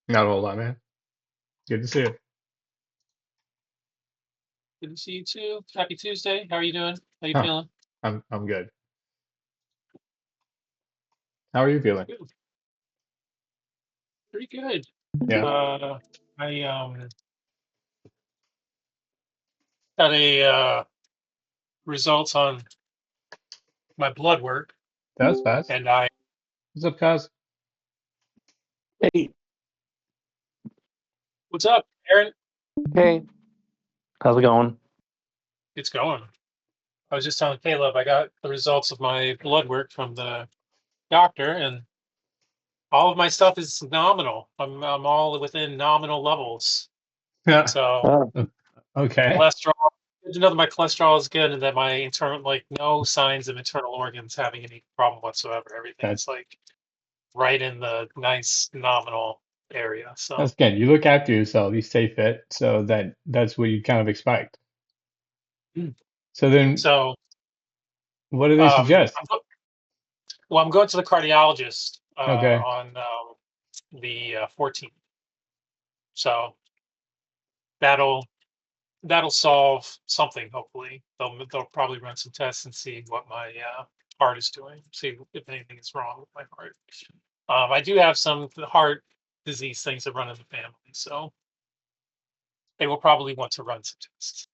Not a whole lot, man. Good to see you. Good to see you too. Happy Tuesday. How are you doing? How you Huh. feeling? I'm good. How are you feeling? Good. Pretty good. Yeah, I got a results on my blood work, that was fast. and I What's up, cuz? Hey, what's up, Aaron? hey, how's it going? It's going. I was just telling Caleb I got the results of my blood work from the doctor, and all of my stuff is nominal. I'm all within nominal levels. Yeah. So Oh, Okay. cholesterol. Good to know that my cholesterol is good, and that my internal, like, no signs of internal organs having any problem whatsoever. That Everything's like right in the nice nominal area. that's So, good. You look after yourself. You stay fit, so that's what you kind of expect. Mm. So then, so what do they suggest? I'm going to the cardiologist Okay. on the 14th. So that'll that'll solve something. Hopefully, they'll probably run some tests and see what my heart is doing. See if anything is wrong with my heart. I do have some heart disease things that run in the family, so they will probably want to run some tests.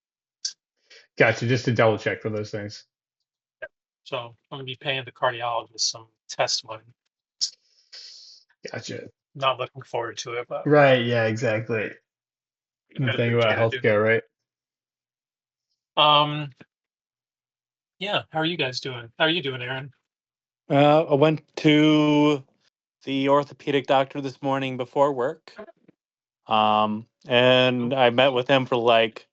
Gotcha. Just to double check for those things. So I'm going to be paying the cardiologist some test money. Gotcha. Not looking forward to it, but Right. Yeah. Exactly. you The gotta do thing what you about gotta do. healthcare, right? Um, yeah. How are you guys doing? How are you doing, Aaron? I went to the orthopedic doctor this morning before work. And I met with him for like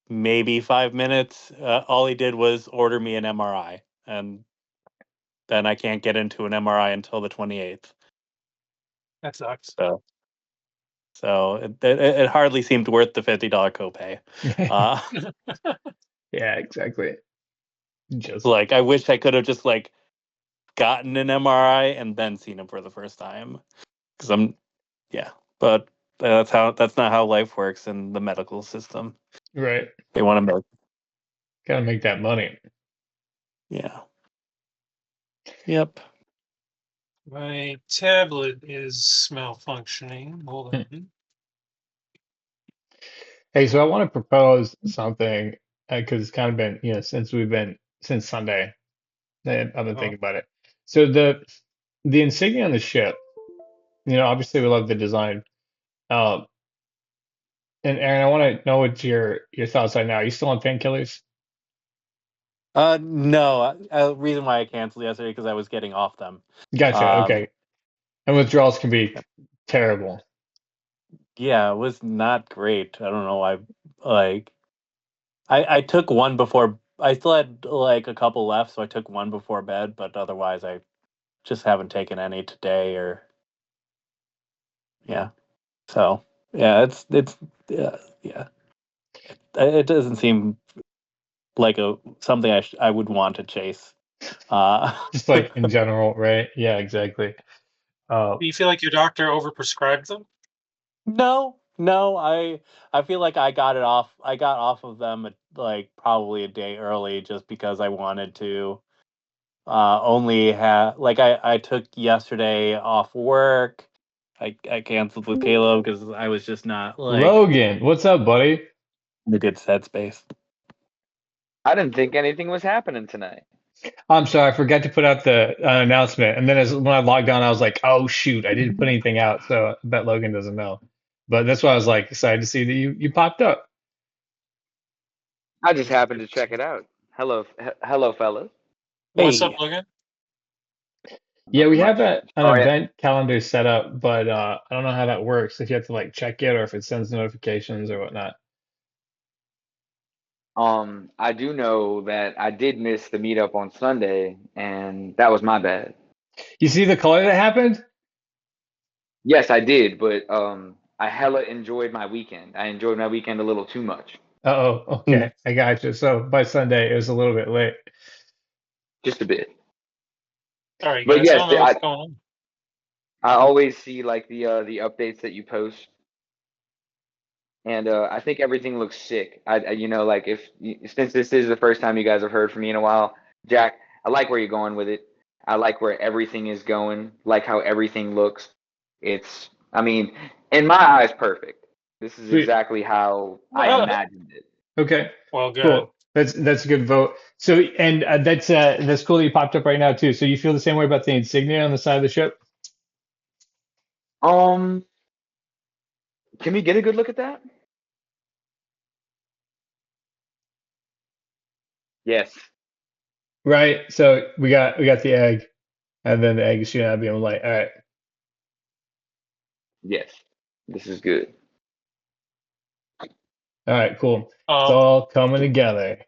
maybe 5 minutes. All he did was order me an MRI, and then I can't get into an MRI until the 28th. That sucks. So, so it hardly seemed worth the $50 copay. Uh, Yeah. Exactly. Just like I wish I could have just like gotten an MRI and then seen him for the first time. Because yeah, but that's not how life works in the medical system. right. They want to make, Gotta make that money. yeah, yep. My tablet is malfunctioning. Hold Hmm. on. Hey, so I want to propose something because it's kind of been, since Sunday. I've been Uh-huh. thinking about it. So the insignia on the ship, obviously we love the design. Um, and Aaron, I want to know what your thoughts are now. Are you still on painkillers? No. Reason why I canceled yesterday because I was getting off them. Gotcha. Um, Okay. And withdrawals can be terrible. yeah, it was not great. I don't know. Like I took one before. I still had like a couple left, so I took one before bed. But otherwise, I just haven't taken any today or yeah. So yeah, it's yeah. It doesn't seem like a something I would want to chase. Uh, Just like in general, right? Yeah, exactly. Uh, Do you feel like your doctor overprescribed them? no, I feel like I got it off. I got off of them at, like probably a day early just because I wanted to only have like I took yesterday off work. I canceled with Caleb because I was just not like Logan, what's up, buddy? in a good headspace. I didn't think anything was happening tonight. I'm sorry, I forgot to put out the announcement. And then when I logged on, I was like, oh shoot, I didn't put anything out. So I bet Logan doesn't know. But that's why I was like excited to see that you popped up. I just happened to check it out. Hello, fellas. What's up, Hey, Logan? Yeah, Not we have much. an Oh yeah. event calendar set up, but I don't know how that works. If you have to like check it or if it sends notifications or whatnot. I do know that I did miss the meetup on Sunday, and that was my bad. You see the color that happened? Yes, I did, but I hella enjoyed my weekend. I enjoyed my weekend a little too much, Uh-oh, hmm, okay, I got you. So by Sunday, it was a little bit late. just a bit. Sorry, But guys. I yes, don't know what's going on. I always see like the updates that you post, and I think everything looks sick. You know, like if since this is the first time you guys have heard from me in a while, Jack, I like where you're going with it. I like where everything is going. Like how everything looks. It's, I mean, in my eyes, perfect. This is Sweet. exactly how I imagined it. Okay. Well, good. Cool. That's a good vote. So, and that's cool that you popped up right now too. So you feel the same way about the insignia on the side of the ship? Um, can we get a good look at that? Yes. Right. So we got the egg, and then the egg is shooting out a beam of light. All right. Yes. This is good. All right. Cool. It's Um, all coming together.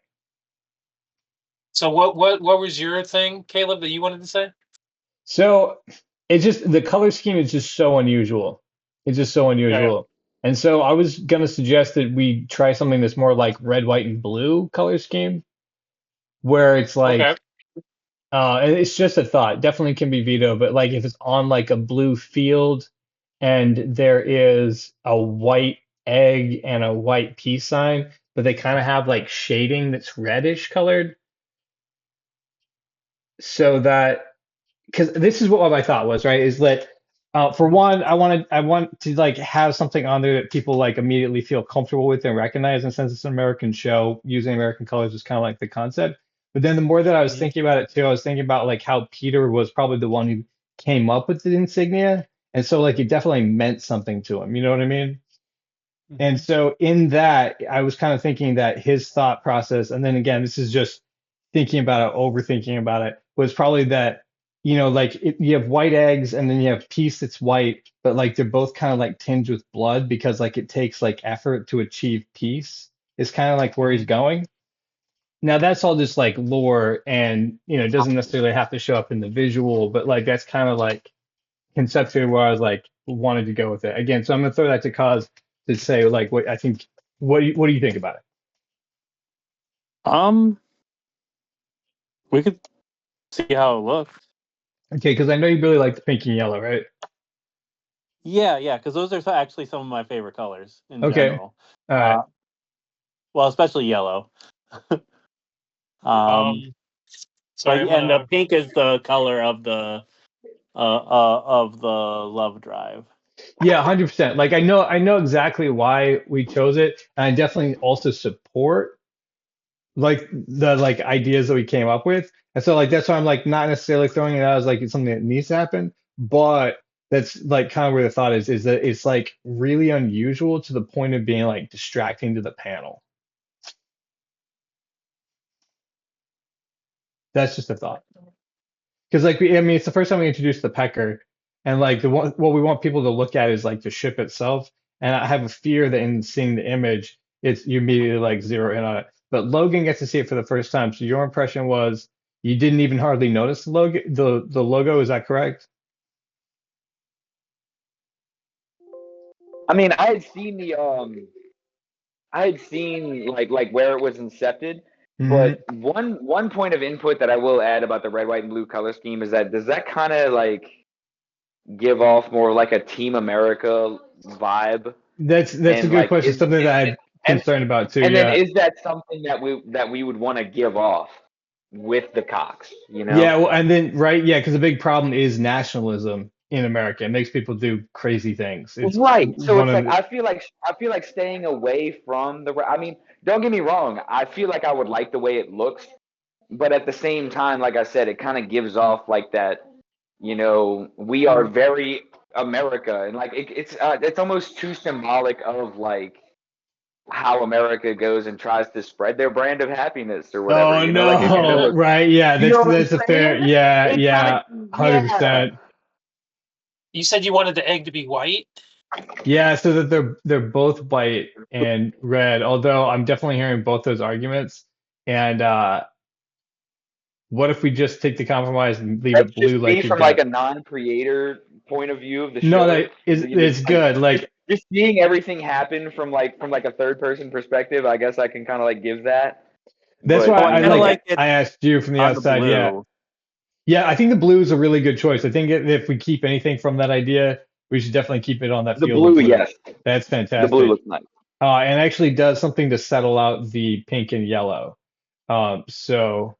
so what was your thing, Caleb, that you wanted to say? So it's just the color scheme is just so unusual. It's just so Yeah. unusual. And so I was gonna suggest that we try something that's more like red, white, and blue color scheme, where it's Okay. like and it's just a thought. Definitely can be vetoed, but like if it's on like a blue field and there is a white egg and a white peace sign, but they kind of have like shading that's reddish colored, so that because this is what my thought was, right? Is that for one, I want to like have something on there that people like immediately feel comfortable with and recognize. And since it's an American show, using American colors is kind of like the concept. But then the more that I was Mhm. thinking about it too, I was thinking about like how Peter was probably the one who came up with the insignia, and so like it definitely meant something to him. You know what I mean? And Mhm. so in that, I was kind of thinking that his thought process, and then again, this is just thinking about it, overthinking about it, was probably that, like you have white eggs and then you have peace that's white, but like they're both kind of like tinged with blood because like it takes like effort to achieve peace. Is kind of like where he's Mhm. going. Now that's all just like lore and it doesn't necessarily have to show up in the visual, but like that's kind of like conceptually where I was like wanted to go with it. Again, so I'm gonna throw that to Cause to say like what I think. What do you think about it? Um, we could see how it looks. Okay, because I know you really like the pink and yellow, right? Yeah, because those are actually some of my favorite colors in Okay, general. all right. Uh, well, especially yellow. Um, Um, sorry, like, I'm and the gonna. pink is the color of the love drive. Yeah, 100%. Like I know exactly why we chose it, and I definitely also support like the like ideas that we came up with. And so like that's why I'm like not necessarily throwing it out as like it's something that needs to happen, but that's like kind of where the thought is that it's like really unusual to the point of being like distracting to the panel. That's just a thought. Because like I mean, it's the first time we introduced the pecker, and like the one what we want people to look at is like the ship itself. And I have a fear that in seeing the image, it's you immediately like zero in on it. But Logan gets to see it for the first time. So your impression was you didn't even hardly notice the logo. Is that correct? I mean, I had seen like where it was incepted, Hmm. but one point of input that I will add about the red, white, and blue color scheme is that does that kind of like give off more like a Team America vibe? That's a And good like question. Something that I'm and concerned about too. and then Yeah. is that something that we would want to give off with the Cox, you know? Yeah. Well, and then right. Yeah, because the big problem is nationalism in America. It makes people do crazy things. It's Right. So one it's of like the, I feel like staying away from the. I mean, don't get me wrong. I feel like I would like the way it looks, but at the same time, like I said, it kind of gives off like that. We are very America, and like it's almost too symbolic of like how America goes and tries to spread their brand of happiness or whatever. oh Like it kind of no, looks. right? Yeah, You know what I'm that's a fair. saying? Yeah, It kind yeah, of, yeah. 100%. You said you wanted the egg to be white. Yeah, so that they're both white and red. Although I'm definitely hearing both those arguments. And what if we just take the compromise and leave That's it just blue like me we've from like got? a non-creator point of view of the No, show. that is it's Like good. Like just seeing everything happen from like a third person perspective. I guess I can kind of like give that. that's But why Oh, I I I mean, kind of like like yeah, it I asked you from the on the outside. Yeah, blue. Yeah, I think the blue is a really good choice. I think if we keep anything from that idea, we should definitely keep it on that The field of blue, blue. yes, That's the blue fantastic. looks nice. And actually does something to settle out the pink and yellow. So,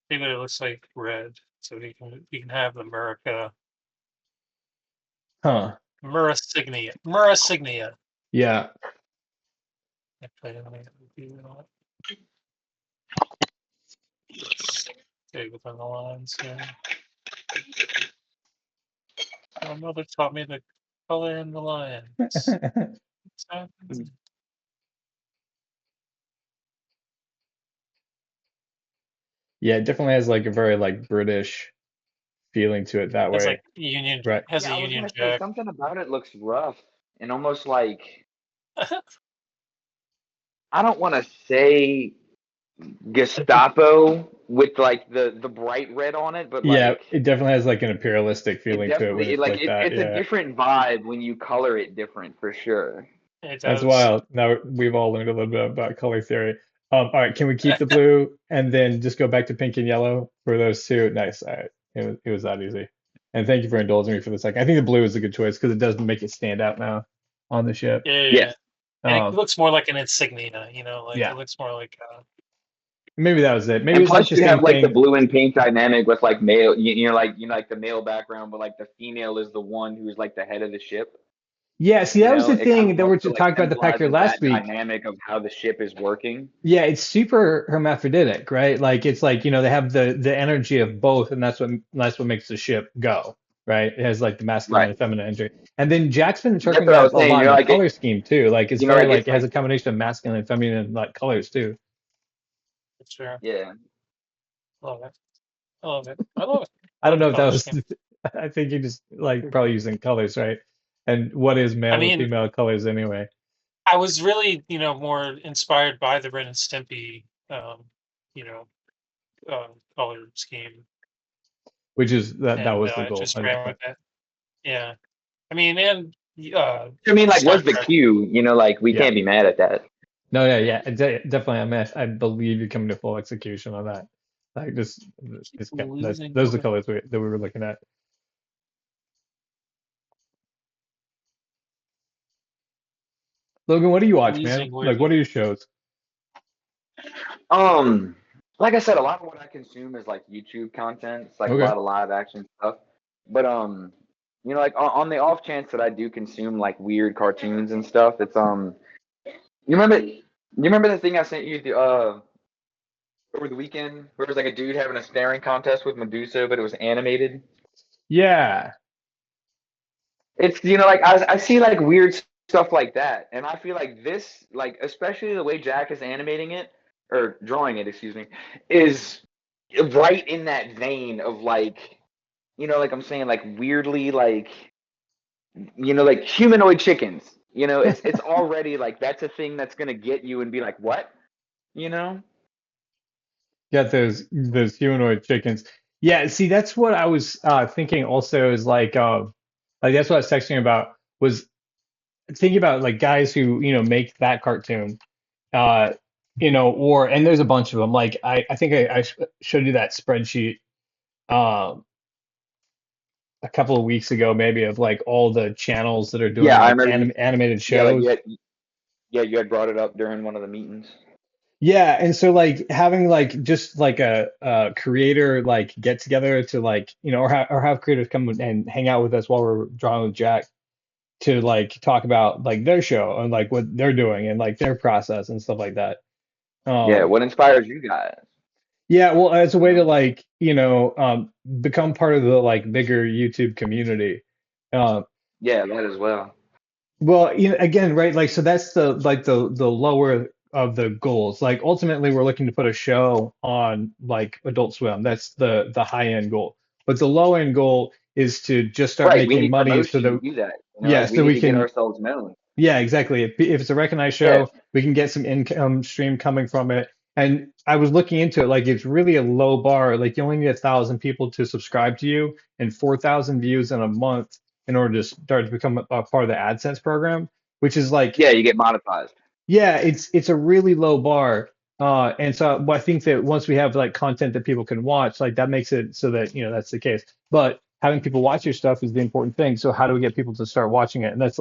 Maybe it looks like red, so we can have the huh. Murrah signia. Yeah. Actually, let me do that. Stay within the lines here. My mother taught me to color in the lines. Yeah, it definitely has like a very like British feeling to it that Has way. like Union Right. has Yeah, a I was Union gonna say Jack. something about it looks rough and almost like, I don't want to say Gestapo with like the bright red on it, but Yeah, like it definitely has like an imperialistic it feeling to it when definitely it's like that. it's a Yeah. different vibe when you color it different for sure. It That's does. wild. Now we've all learned a little bit about color theory. All right, can we keep the blue and then just go back to pink and yellow for those two? Nice. All right. It was that easy. And thank you for indulging me for the second. I think the blue is a good choice because it does make it stand out now on the ship. Yeah. Yes. And it Um, looks more like an insignia, like yeah, it looks more like maybe that was it. Maybe And it's like plus the you same have like the thing. blue and pink dynamic with like male, like the male background, but like the female is the one who's like the head of the ship. Yeah, see, that was the It kind thing of that we're also to like talk about the Packer symbolizes last that week. dynamic of how the ship is working. Yeah, it's super hermaphroditic, right? Like it's like, they have the energy of both, and that's what makes the ship go, right? It has like the masculine Right. and feminine energy. And then Jack's been That's interpreting what I that was a saying. lot in the Like color scheme too. Like it's very like like it's it has like a combination of masculine and feminine like colors too, sure. yeah. I love it. I love it. I love it. I I don't love the know if that color was scheme. I think you're just like probably using colors, right? And what is I male and mean, female colors anyway, I was really, more inspired by the Ren and Stimpy, you know, color scheme, which is that and was the goal. just ran with it. Yeah, I mean, and I mean, like, Star what's the Trek. cue? Like, we Yeah. can't be mad at that. No, yeah, yeah, definitely. I believe you're coming to full execution on that. Like this, Losing those are the word. colors that we were looking at. Logan, what do you watch, man? Losing Like, word. what are your shows? Um, like I said, a lot of what I consume is like YouTube content. It's like a Okay. lot of live action stuff. But like on the off chance that I do consume like weird cartoons and stuff, it's you remember the thing I sent you over the weekend where it was like a dude having a staring contest with Medusa, but it was animated. Yeah, It's like I see like weird stuff like that, and I feel like this, like especially the way Jack is animating it or drawing it, excuse me, is right in that vein of like like I'm saying like weirdly like like humanoid chickens. It's already like that's a thing that's gonna get you and be like what you know. got those humanoid chickens. Yeah, see, that's what I was thinking. Also, is like that's what I was texting about. Was thinking about like guys who make that cartoon. Uh, or and there's a bunch of them. Like I think I showed you that spreadsheet. Um, a couple of weeks ago, maybe of like all the channels that are Yeah, doing I like remember. animated Yeah, like shows. you had brought it up during one of the meetings. Yeah, and so like having like just like a creator like get together to like or have creators come and hang out with us while we're drawing with Jack to like talk about like their show and like what they're doing and like their process and stuff like that. Yeah, Um, what inspires you guys? yeah, well, as a You way to know? like become part of the like bigger YouTube community. Um, Yeah, that as well. Well, again, right? Like, so that's the lower of the goals. Like, ultimately, we're looking to put a show on like Adult Swim. That's the high end goal. But the low end goal is to just start Right, we making need money, so promotion to that do that. yeah, Like we so need we to get can ourselves known. yeah, exactly. If it's a recognized Yeah, show, we can get some income stream coming from it. And I was looking into it, like it's really a low bar. Like you only need 1,000 people to subscribe to you and 4,000 views in a month in order to start to become a part of the AdSense program, which is like, yeah, you get monetized. yeah, it's a really low bar. And so well, I think that once we have like content that people can watch, like that makes it so that, that's the case. But having people watch your stuff is the important thing. So how do we get people to start watching it? And that's,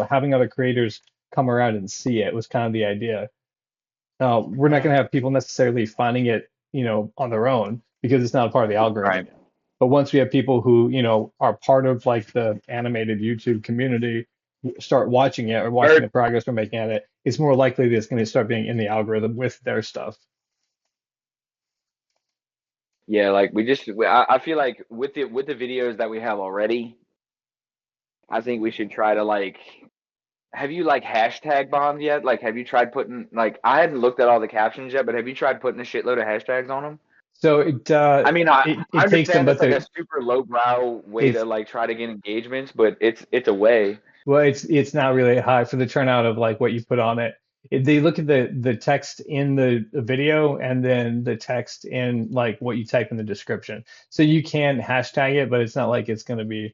having other creators come around and see it was kind of the idea. We're not going Mm. to have people necessarily finding it, on their own because it's not a part of the algorithm Right. yet. But once we have people who, are part of like the animated YouTube community start watching it or watching Very, the progress we're making at it, it's more likely that it's going to start being in the algorithm with their stuff. yeah, like I feel like with the videos that we have already, I think we should try to like. Have you like hashtag bombed yet? Like, have you tried putting like I hadn't looked at all the captions yet, but have you tried putting a shitload of hashtags on them? So it I mean, I it takes them, understand but that's like a the super lowbrow way to it's like try to get engagements, but it's a way. well, it's not really high for the turnout of like what you put on it. They look at the text in the video and then the text in like what you type in the description. So you can hashtag it, but it's not like it's going to be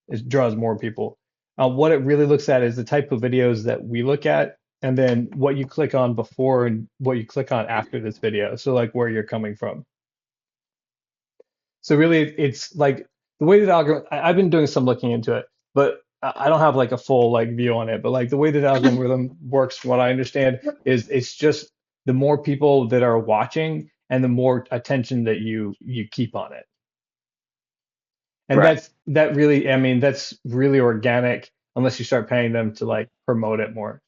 it draws more people. What it really looks at is the type of videos that we look at, and then what you click on before and what you click on after this video. So like where you're coming from. So really, it's like the way that algorithm. I've been doing some looking into it, but I don't have like a full like view on it. But like the way that the algorithm works, from what I understand, is it's just the more people that are watching and the more attention that you keep on it. And Right. that really, I mean, that's really organic unless you start paying them to like promote it more.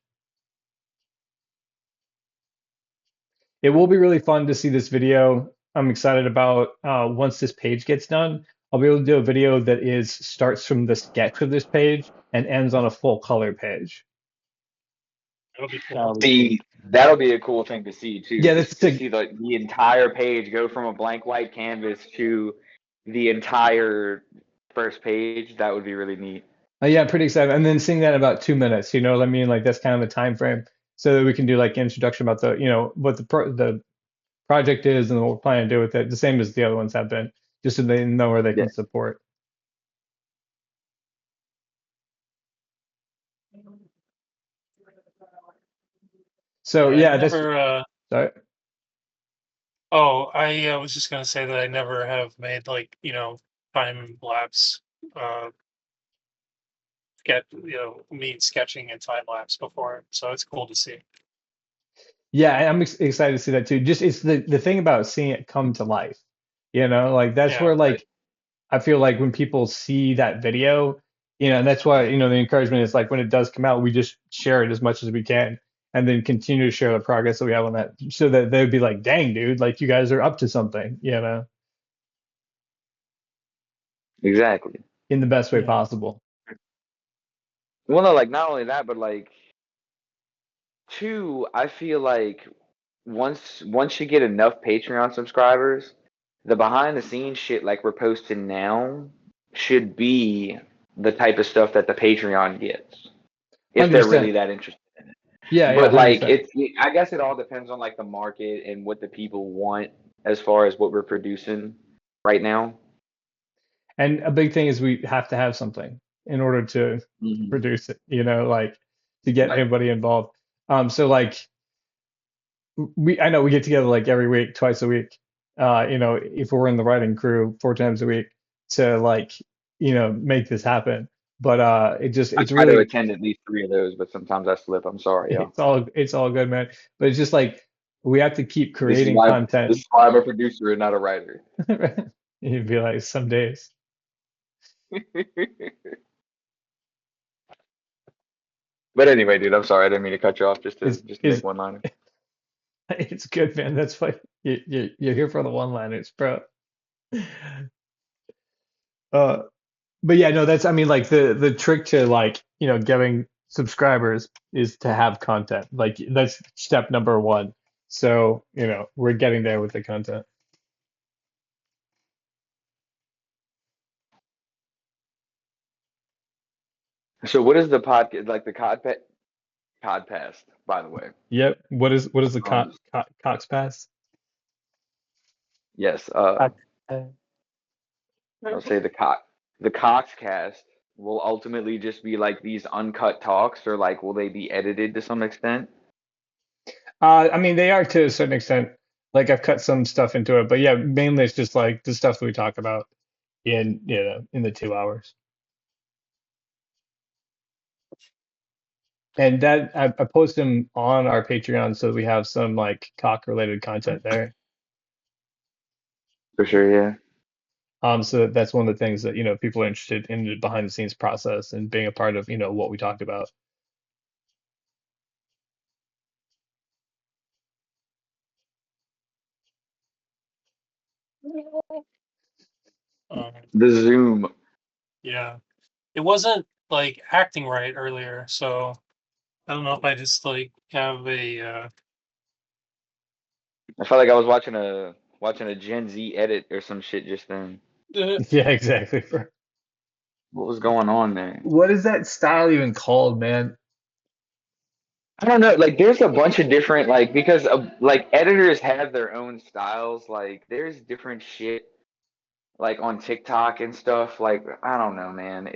It will be really fun to see this video. I'm excited about once this page gets done. I'll be able to do a video that is starts from the sketch of this page and ends on a full color page. That'll be cool. That'll be See, sweet. that'll be a cool thing to see too. Yeah, Just that's to the see the entire page go from a blank white canvas to the entire first page. That would be really neat. yeah, I'm pretty excited. And then seeing that in about 2 minutes, you know what I mean? Like that's kind of the time frame, so that we can do like introduction about the, what the project is and what we're planning to do with it, the same as the other ones have been, just so they know where they Yeah. can support. So Yeah, I yeah, that's never. sorry. Oh, I was just gonna say that I never have made like time lapse. Get me sketching in time lapse before, so it's cool to see. Yeah, I'm excited to see that too. Just it's the thing about seeing it come to life, like that's Yeah, where Right. like I feel like when people see that video, and that's why, the encouragement is like when it does come out, we just share it as much as we can and then continue to share the progress that we have on that so that they'd be like, dang, dude, like you guys are up to something, Exactly. in the best way yeah. possible. Well, no, like not only that, but like two, I feel like once you get enough Patreon subscribers, the behind the scenes shit like we're posting now should be the type of stuff that the Patreon gets if they're really 100%. that interested in it. Yeah, yeah, But like 100%. I guess it all depends on like the market and what the people want as far as what we're producing right now. And a big thing is we have to have something in order to Hmm. produce it, like to get Right. everybody involved. So like I know we get together like every week, twice a week. If we're in the writing crew 4 times a week to like, make this happen. But I it's try to really attend at least three of those, but sometimes I slip. I'm sorry, y'all. it's all good, man. But it's just like we have to keep This is creating why this content. is why I'm a producer and not a writer. You'd be like some days. But anyway, dude, I'm sorry. I didn't mean to cut you off just to Is just to make is one liner. it's good, man. That's why you're here for the one-liners, bro. Uh, but yeah, no, that's I mean like the trick to like, getting subscribers is to have content. Like that's step number one. So, we're getting there with the content. So what is the podcast like the podcast, by the way? Yep. What is the Um, Cox Pass? yes, Uh, I'll say the Coxcast will ultimately just be like these uncut talks, or like will they be edited to some extent? I mean, they are to a certain extent. Like I've cut some stuff into it, but yeah, mainly it's just like the stuff that we talk about in in the 2 hours. And that I post them on our Patreon so we have some like cock related content there. For sure, yeah. So that's one of the things that people are interested in the behind the scenes process and being a part of what we talked about. Um, The Zoom. yeah, it wasn't like acting right earlier, so I don't know if I just like have a I felt like I was watching a Gen Z edit or some shit just then. Yeah, exactly. Bro. What was going on there? What is that style even called, man? I don't know. Like, there's a bunch of different because like editors have their own styles. Like, there's different shit like on TikTok and stuff. Like, I don't know, man.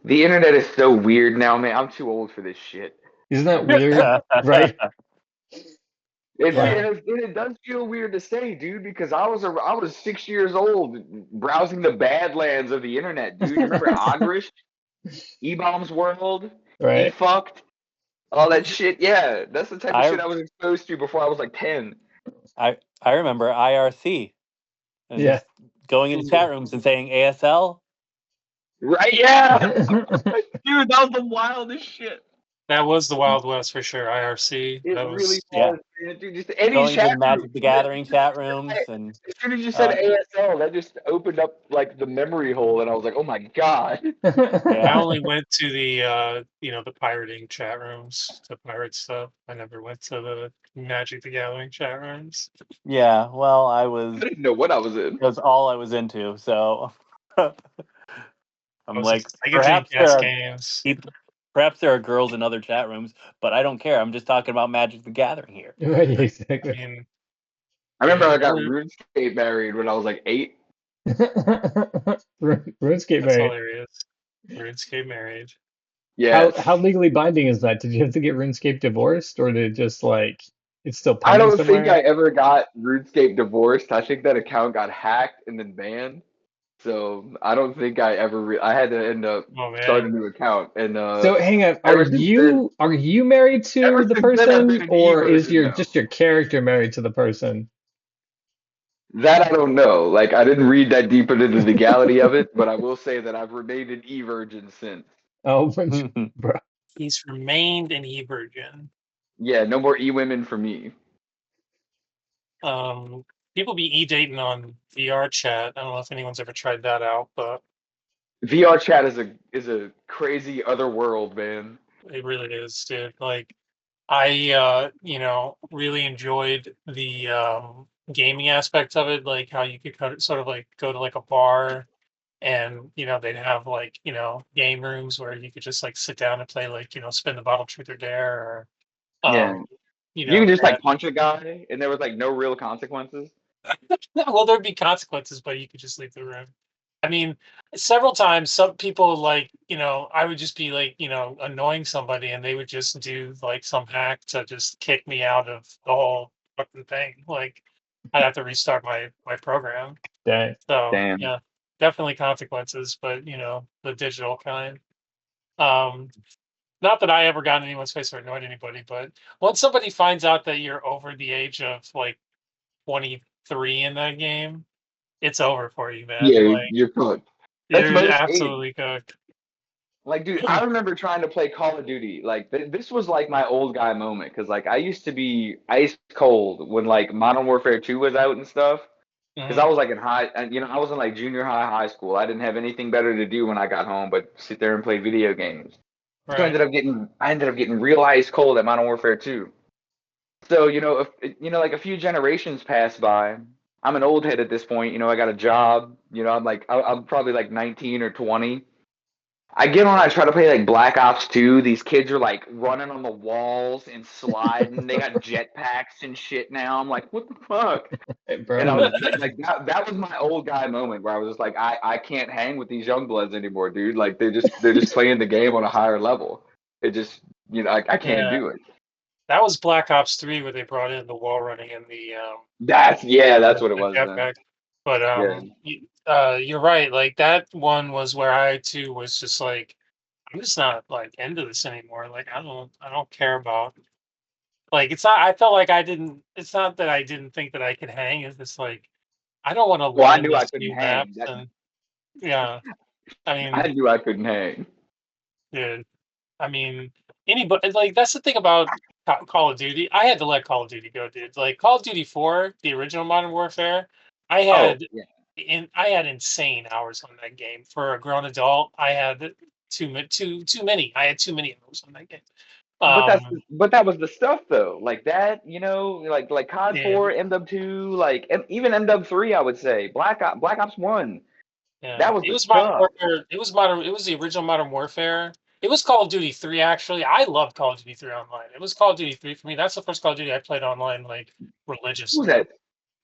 The internet is so weird now, man. I'm too old for this shit. Isn't that weird? Right? Yeah. It does feel weird to say, dude, because I was 6 years old browsing the badlands of the internet, dude. You remember Ogrish, E-Bombs World, Right. E-Fucked, all that shit? Yeah, that's the type of I shit I was exposed to before I was like 10. I remember IRC and Yeah. just going into chat rooms and saying ASL. Right? Yeah, dude, that was the wildest shit. that was the Wild West for sure. IRC. It That really was Yeah, was, man. Dude. Just any going into chat room. Magic the Gathering chat rooms and As soon as you said uh, ASL, that just opened up like the memory hole, and I was like, oh my god. I yeah, only went to the the pirating chat rooms to pirate stuff. I never went to the Magic the Gathering chat rooms. yeah. Well, I didn't know what I was in. that's all I was into. So I I'm was like, just I get to guess games. perhaps there are girls in other chat rooms, but I don't care. I'm just talking about Magic the Gathering here. Right, I exactly. mean, I yeah, remember I got RuneScape married when I was like 8. RuneScape that's married. hilarious. RuneScape married. Yes. How legally binding is that? Did you have to get RuneScape divorced, or did it just like it's still I pending don't think I somewhere? ever got RuneScape divorced. I think that account got hacked and then banned. So I don't think I ever. I had to end up Oh starting man, a new account, and So hang on, are ever since then, you married to ever the since then, I've been person, an or is eversion your now. just your character married to the person? That I don't know. Like I didn't read that deep into the legality of it, but I will say that I've remained an eversion since. Oh, bro. he's remained an e-virgin. Yeah, no more e-women for me. Um, people be e-dating on VR chat. I don't know if anyone's ever tried that out, but VR chat is a crazy other world, man. it really is, dude. Like I really enjoyed the gaming aspect of it, like how you could sort of like go to like a bar and they'd have like game rooms where you could just like sit down and play like spin the bottle truth or dare or Yeah, um you can just grab. like punch a guy, and there was like no real consequences. Well, there'd be consequences, but you could just leave the room. I mean, several times some people like, I would just be like, annoying somebody and they would just do like some hack to just kick me out of the whole fucking thing. Like I'd have to restart my program. Dang. So Damn. yeah, definitely consequences, but the digital kind. Um, not that I ever got in anyone's face or annoyed anybody, but once somebody finds out that you're over the age of like 23 in that game, it's over for you, man. Yeah, Like you're cooked. That's you're most games. absolutely cooked. Like, dude, I remember trying to play Call of Duty. Like, this was like my old guy moment because, like, I used to be ice cold when like Modern Warfare 2 was out and stuff. Because Mhm. I was like in I was in like junior high school. I didn't have anything better to do when I got home but sit there and play video games. So Right. I ended up getting real ice cold at Modern Warfare 2. So like a few generations pass by. I'm an old head at this point. I got a job. I'm probably like 19 or 20. I get on, I try to play like Black Ops 2. These kids are like running on the walls and sliding. They got jetpacks and shit now. I'm like, what the fuck? Hey, And I bro. was like that was my old guy moment where I was just like, I can't hang with these young bloods anymore, dude. Like they're just playing the game on a higher level. It just I can't Yeah. do it. That was Black Ops 3 where they brought in the wall running and That's what it the was then. jetpack. But Yeah. you're right. Like that one was where I too was just like, I'm just not like into this anymore. Like I don't care about. Like it's not. I felt like I didn't. It's not that I didn't think that I could hang. It's just like I don't want to Well, I learn knew I this couldn't new hang. maps and yeah. I I mean, knew I couldn't hang. dude. I mean, anybody like that's the thing about Call of Duty. I had to let Call of Duty go, dude. Like Call of Duty 4, the original Modern Warfare, I Oh, had yeah. I had insane hours on that game. For a grown adult, I had too many. I had too many hours on that game. Um, But that was the stuff though. Like that, like COD yeah, 4, MW2, like even MW3, I would say. Black Ops 1. yeah. That was It the was Modern stuff. Warfare. It was Modern. It was the original Modern Warfare. It was Call of Duty 3 actually. I love Call of Duty 3 online. It was Call of Duty 3 for me. That's the first Call of Duty I played online like What was religiously. that?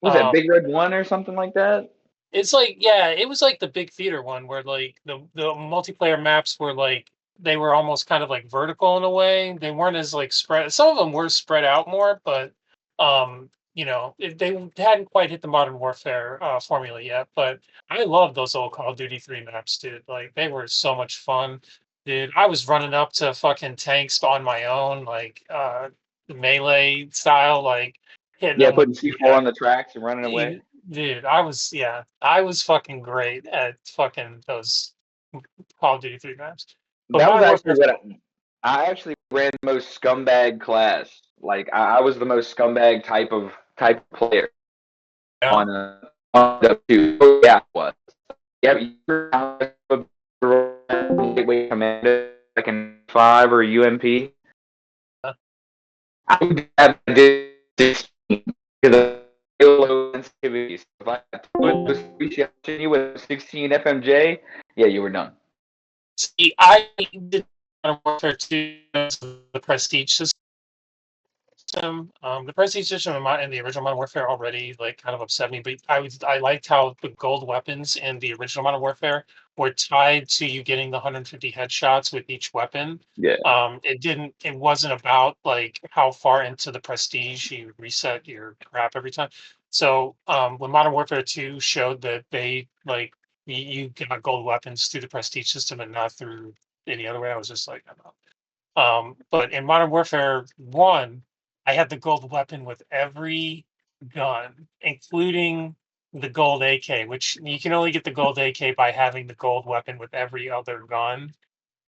Was that Um, Big Red 1 or something like that? It's like yeah, it was like the big theater one where like the multiplayer maps were like they were almost kind of like vertical in a way. They weren't as like spread. Some of them were spread out more, but they hadn't quite hit the Modern Warfare formula yet. But I love those old Call of Duty 3 maps, dude. Like they were so much fun, dude. I was running up to fucking tanks on my own, like melee style, like hitting Yeah, them with putting C4 yeah, on the tracks and running away. dude, I was fucking great at fucking those Call of Duty 3 maps. But That was Modern actually Warfare what 4, I actually ran the most scumbag class. Like I was the most scumbag type of player yeah. on the two. Oh, yeah, I was. Yeah, you were lightweight commander like in 5 or UMP. I did 16 because of low sensitivity. So if But was shooting you with 16 FMJ, yeah, you were done. see, I did Modern Warfare 2 the Prestige system. The Prestige system in the original Modern Warfare already like kind of upset me, but I liked how the gold weapons in the original Modern Warfare were tied to you getting the 150 headshots with each weapon. Yeah. It wasn't about like how far into the Prestige you reset your crap every time. So when Modern Warfare 2 showed that they like you got gold weapons through the Prestige system and not through any other way, I was just like, I'm out. But in Modern Warfare 1, I had the gold weapon with every gun, including the gold AK, which you can only get the gold AK by having the gold weapon with every other gun.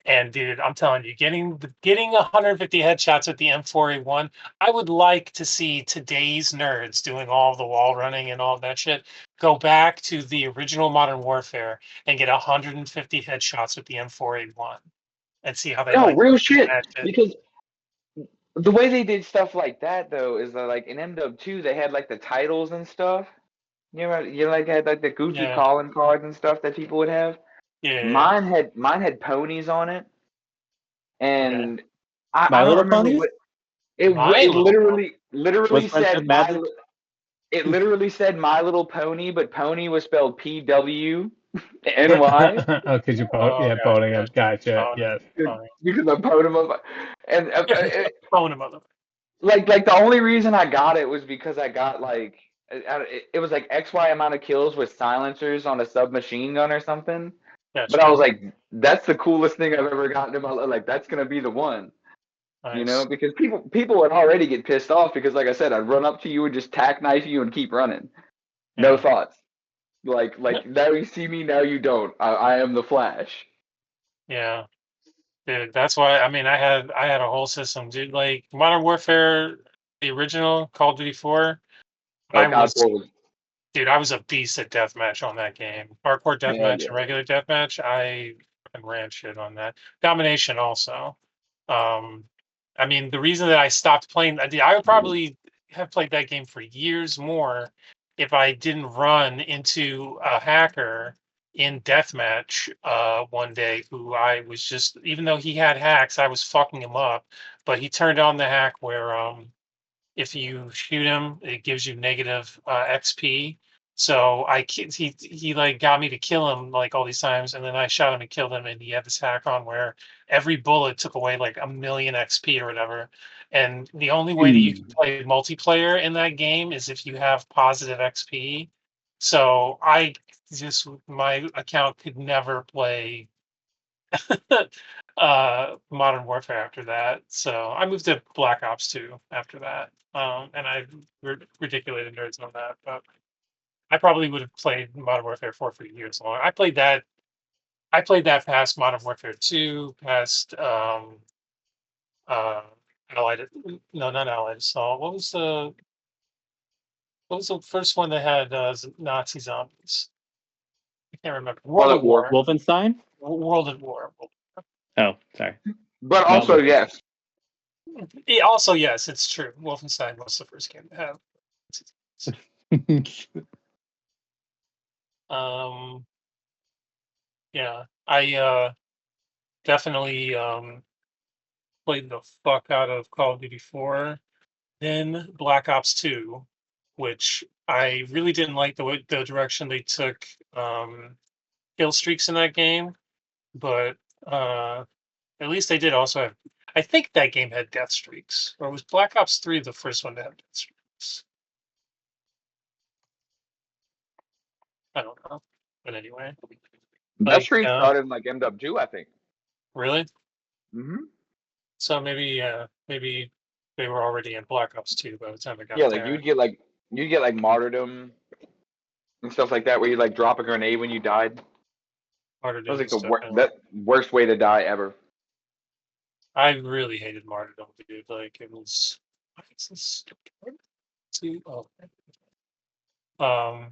And dude, I'm telling you, getting 150 headshots with the M4A1, I would like to see today's nerds doing all the wall running and all that shit. Go back to the original Modern Warfare and get 150 headshots with the M4A1 and see how they No, like real shit. that shit. Because the way they did stuff like that though is that like in MW2 they had like the titles and stuff. Like had like the goofy Yeah, calling cards and stuff that people would have. yeah, Mine had ponies on it, okay. and My I don't Little remember Ponies what My it Little Pony. was literally Friendship said Magic. it literally said My Little Pony, but pony was spelled PWNY Oh, could you Oh, yeah, gotcha, boning him. gotcha. Gotcha. Phone, Yes. phone, because I pwned him up, and phone him up. like the only reason I got it was because I got like it was like XY amount of kills with silencers on a submachine gun or something. But I Gotcha. was like, that's the coolest thing I've ever gotten in my life. Like that's gonna be the one, Nice. because people would already get pissed off because like I said, I'd run up to you and just tack knife you and keep running. No Yeah. thoughts. Yeah. Like now you see me, now you don't. I am the Flash. Yeah. Dude, that's why I mean I had a whole system, dude. Like Modern Warfare, the original Call of Duty 4, Oh I God, was what was dude, I was a beast at deathmatch on that game. Hardcore hell deathmatch yeah. and regular deathmatch, I fucking ran shit on that. Domination also. Um, I mean, the reason that I stopped playing, I would probably have played that game for years more if I didn't run into a hacker in deathmatch one day who I was just, even though he had hacks, I was fucking him up. But he turned on the hack where if you shoot him, it gives you negative XP. So he like got me to kill him like all these times, and then I shot him and killed him, and he had this hack on where every bullet took away like 1,000,000 XP or whatever. And the only way that you can play multiplayer in that game is if you have positive XP. So my account could never play Modern Warfare after that. So I moved to Black Ops 2 after that. And I ridiculous nerds on that, but I probably would have played Modern Warfare 4 for years long. I played that. I played that past Modern Warfare 2, past uh, Allied. No, not Allied Assault. What was the first one that had Nazi zombies? I can't remember. All World at at war. War. Wolfenstein? World at War. Oh, sorry. But Not also, Wolfenstein. yes. Also, yes, it's true. Wolfenstein was the first game to have. Yeah, I definitely played the fuck out of Call of Duty 4, then Black Ops 2, which I really didn't like the direction they took kill streaks in that game, but at least they did also have. I think that game had death streaks, or was Black Ops 3 the first one to have death streaks? I don't know, but anyway, That like streak started in like MW2, I think. really. Hmm. So maybe they were already in Black Ops 2 by the time I got Yeah, like there. you'd get like martyrdom and stuff like that, where you like drop a grenade when you died. That was Martyrdom like is definitely. that worst way to die ever. I really hated Martyrdom, dude. Like it was. What is this? Oh.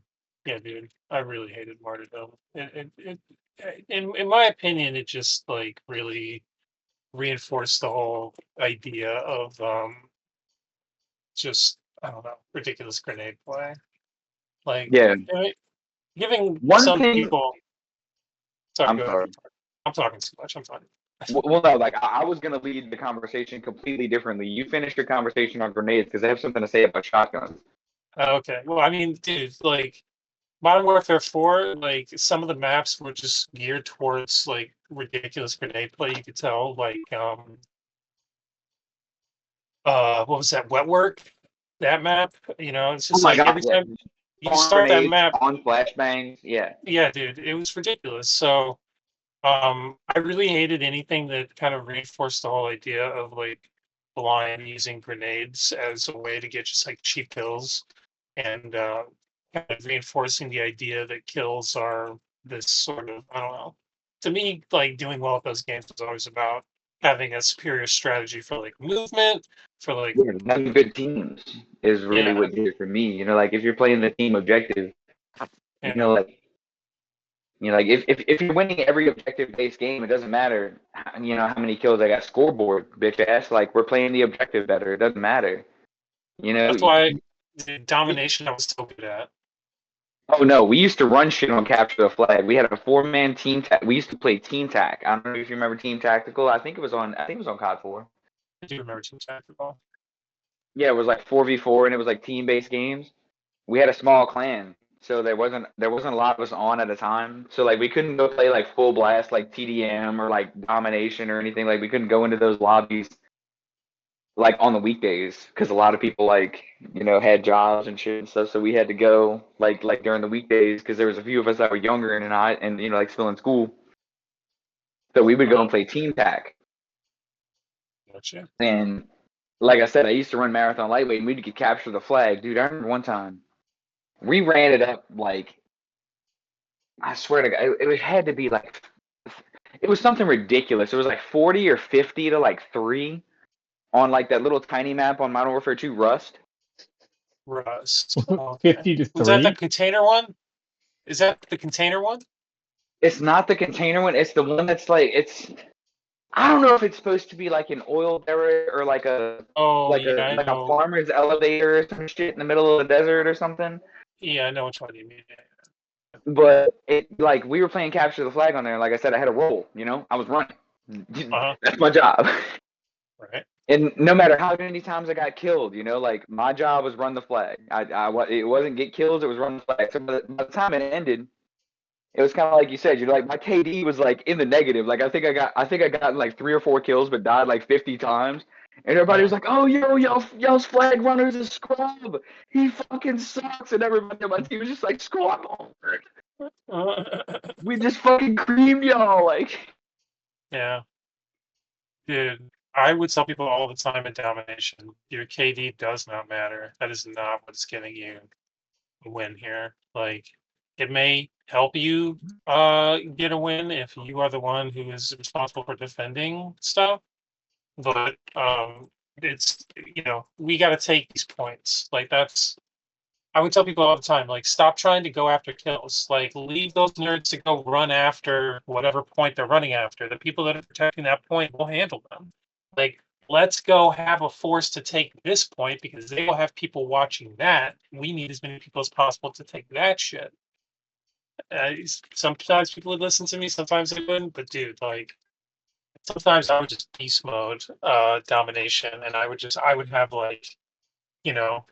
Yeah, dude. I really hated Martyrdom. In my opinion, it just like really reinforced the whole idea of just I don't know ridiculous grenade play. Like Yeah. giving One some thing. people. Sorry, I'm go ahead. sorry. I'm talking too much. I'm sorry. Well, no, like I was gonna lead the conversation completely differently. You finished your conversation on grenades because I have something to say about shotguns. Okay. Well, I mean, dude, like Modern Warfare 4, like some of the maps were just geared towards like ridiculous grenade play. You could tell, like, what was that? Wet Work? That map? It's Oh just my like god, every yeah. time you On start that grenades, map, on flashbangs, yeah. yeah, dude, it was ridiculous. So, I really hated anything that kind of reinforced the whole idea of like blind using grenades as a way to get just like cheap kills and kind of reinforcing the idea that kills are this sort of I don't know. To me, like doing well at those games was always about having a superior strategy for like movement, for like Yeah, having good teams is really yeah, what did it for me. Like if you're playing the team objective, you yeah. know, like like if you're winning every objective based game, it doesn't matter how many kills I got scoreboard, bitch ass. Like we're playing the objective better. It doesn't matter. You know, That's why the domination I was so good at. oh no, we used to run shit on capture the flag. We had a 4-man team. We used to play team tac. I don't know if you remember team tactical. I think it was on COD 4. I do remember Team Tactical. Yeah, it was like 4v4, and it was like team based games. We had a small clan, so there wasn't a lot of us on at a time. So like we couldn't go play like full blast like TDM or like domination or anything. Like we couldn't go into those lobbies like on the weekdays because a lot of people like had jobs and shit and stuff. So we had to go like during the weekdays because there was a few of us that were younger and like still in school. So we would go and play team tac. Gotcha. And like I said, I used to run marathon lightweight and we'd get capture the flag, dude. I remember one time we ran it up like I swear to God, it had to be like it was something ridiculous. It was like 40 or 50 to like 3 on like that little tiny map on Modern Warfare 2 Rust. Rust. Okay. 50 to Was that the 3. container one? Is that the container one? It's not the container one. It's the one that's like I don't know if it's supposed to be like an oil derrick or like a Oh like yeah, a I like a know. farmer's elevator or some shit in the middle of the desert or something. Yeah, I know which one you mean. But it like we were playing capture the flag on there. Like I said, I had a role. I was running. Uh-huh. That's my job. Right. And no matter how many times I got killed, like my job was run the flag. It wasn't get kills, it was run the flag. So by the time it ended, it was kind of like you said, like my KD was like in the negative. Like I think I got like 3 or 4 kills, but died like 50 times. And everybody Yeah. was like, "Oh, y'all's flag runner's a scrub. He fucking sucks." And everybody on my team was just like, "Scrub over. We just fucking creamed y'all." Like, Yeah, dude. I would tell people all the time in domination, your KD does not matter. That is not what's getting you a win here. Like, it may help you get a win if you are the one who is responsible for defending stuff, but it's we got to take these points. Like that's I would tell people all the time, like, stop trying to go after kills. Like, leave those nerds to go run after whatever point they're running after. The people that are protecting that point will handle them. Like, let's go have a force to take this point because they will have people watching that. We need as many people as possible to take that shit. Sometimes people would listen to me, sometimes they wouldn't. But dude, like, sometimes I would just beast mode domination, and I would have like, you know,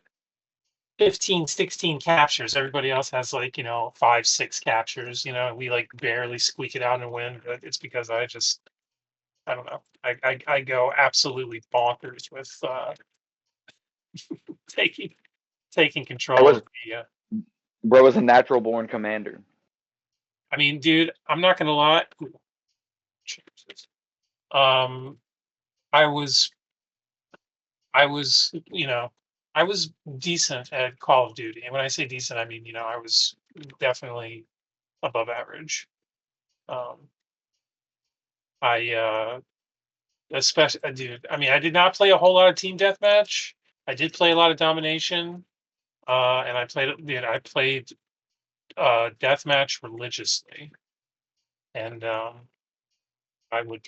15, 16 captures. Everybody else has like, 5, 6 captures, and we like barely squeak it out and win, but it's because I don't know. I go absolutely bonkers with taking taking bro control was of the bro was a natural born commander. I mean, dude, I'm not gonna lie. Ooh, Jesus. Um I was I was, I was decent at Call of Duty. And when I say decent, I mean, I was definitely above average. Um I especially, dude. I mean, I did not play a whole lot of team deathmatch. I did play a lot of domination, and I played deathmatch religiously. And I would,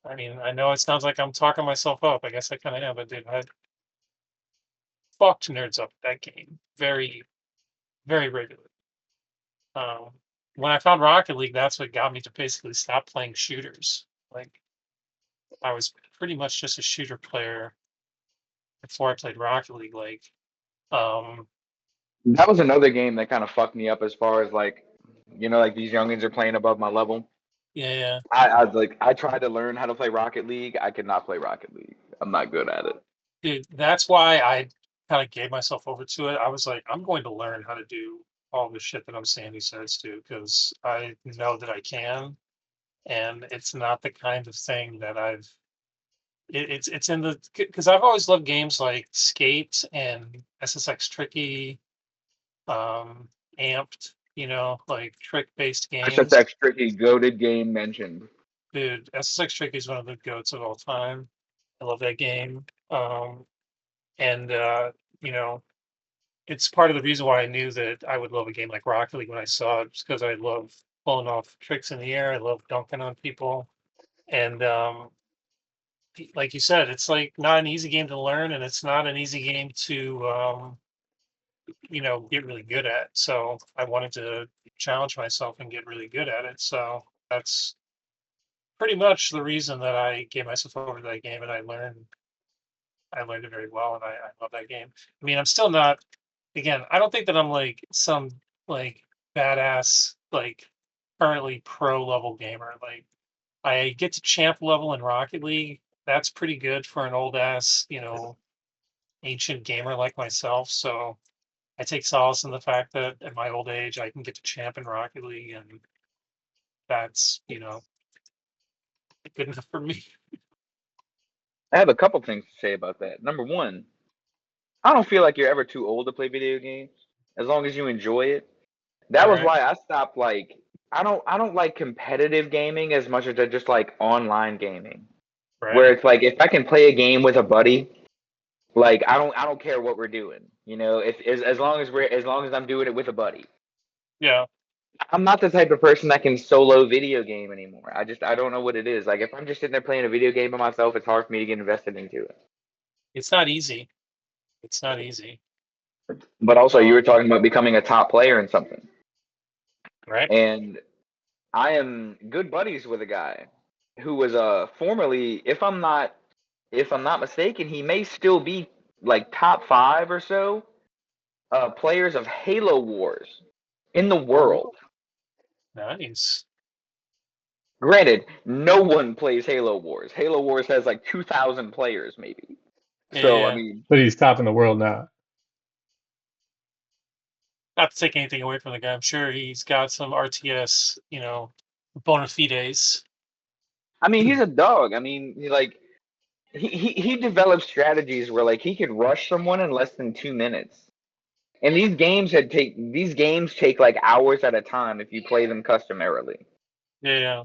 I mean, I know it sounds like I'm talking myself up. I guess I kind of am, but dude, I fucked nerds up that game very, very regularly. Um, when I found Rocket League, that's what got me to basically stop playing shooters. Like, I was pretty much just a shooter player before I played Rocket League. Like, um, That was another game that kind of fucked me up as far as like, like these youngins are playing above my level. yeah, yeah. I tried to learn how to play Rocket League. I could not play Rocket League. I'm not good at it. Dude, that's why I kind of gave myself over to it. I was like, I'm going to learn how to do all the shit that I'm saying he says to, because I know that I can, and it's not the kind of thing that it's in the because I've always loved games like Skate and SSX Tricky, um, Amped, like trick-based games. SSX Tricky goated game mentioned. Dude, SSX Tricky is one of the goats of all time. I love that game. And you know, it's part of the reason why I knew that I would love a game like Rocket League when I saw it, just because I love pulling off tricks in the air. I love dunking on people, and like you said, it's like not an easy game to learn, and it's not an easy game to get really good at. So I wanted to challenge myself and get really good at it. So that's pretty much the reason that I gave myself over to that game, and I learned it very well, and I love that game. I mean, I'm still not. Again, I don't think that I'm like some like badass like currently pro level gamer. Like I get to champ level in Rocket League. That's pretty good for an old ass, ancient gamer like myself. So I take solace in the fact that at my old age I can get to champ in Rocket League, and that's good enough for me. I have a couple things to say about that. Number one, I don't feel like you're ever too old to play video games as long as you enjoy it. All That was right, why I stopped like I don't like competitive gaming as much as I just like online gaming. Where right, it's like if I can play a game with a buddy, like I don't care what we're doing. If as long as I'm doing it with a buddy. yeah. I'm not the type of person that can solo video game anymore. I don't know what it is. Like if I'm just sitting there playing a video game by myself, it's hard for me to get invested into it. It's not easy. It's not easy. But also you were Um, talking about becoming a top player in something. right. And I am good buddies with a guy who was formerly, if I'm not if I'm not mistaken, he may still be like top 5 or so players of Halo Wars in the world. Nice. Granted, no one plays Halo Wars. Halo Wars has like 2,000 players, maybe. So, I Yeah. mean, But he's top in the world now. Not to take anything away from the guy. I'm sure he's got some RTS, bona fides. he's a dog. He develops strategies where like he could rush someone in less than 2 minutes. And these games take like hours at a time if you play them customarily. Yeah.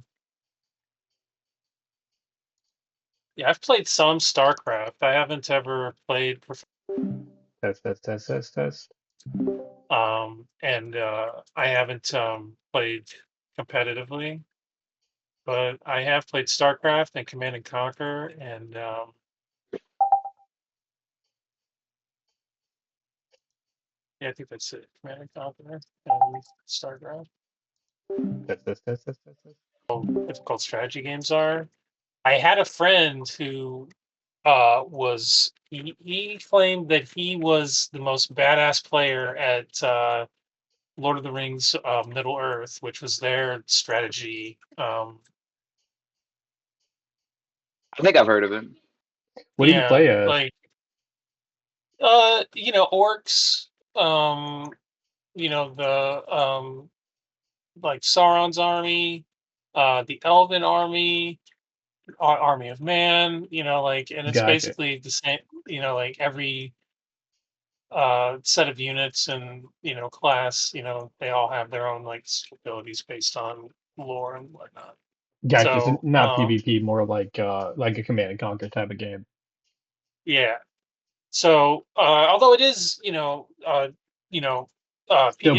Yeah, I've played some StarCraft. I haven't ever played Test. and I haven't played competitively, but I have played StarCraft and Command and Conquer, and yeah, I think that's it. Command and Conquer and StarCraft. Test. How difficult strategy games are. I had a friend who he claimed that he was the most badass player at Lord of the Rings Middle Earth, which was their strategy. I think I've heard of him. What do you play as? Like orcs, the like Sauron's army, the Elven army, army of man, and it's Gotcha. basically the same, like every set of units and class, they all have their own like abilities based on lore and whatnot. Gotcha. So So not PvP, more like a Command and Conquer type of game. yeah. So although it is, Still it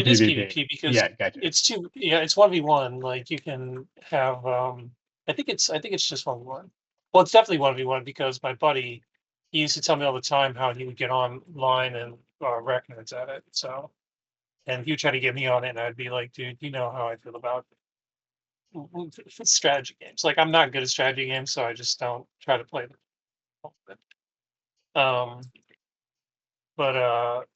is PvP. PvP because Yeah, gotcha. it's 1v1. Like you can have I think it's just 1v1. Well, it's definitely 1v1 because my buddy, he used to tell me all the time how he would get online and wreck nerds at it. So, and he would try to get me on it, and I'd be like, dude, you know how I feel about strategy games. Like I'm not good at strategy games, so I just don't try to play them. Um, but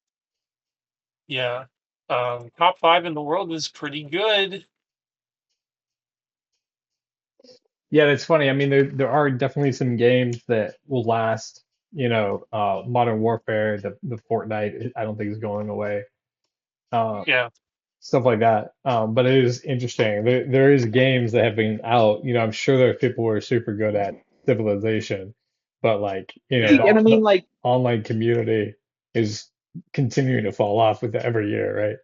yeah, top 5 in the world is pretty good. Yeah, that's funny. I mean, there are definitely some games that will last. Modern Warfare, the Fortnite, I don't think is going away. Uh, Yeah. Stuff like that. But it is interesting. There is games that have been out. I'm sure there are people who are super good at Civilization, but like, Yeah. And the like, online community is continuing to fall off with every year, right?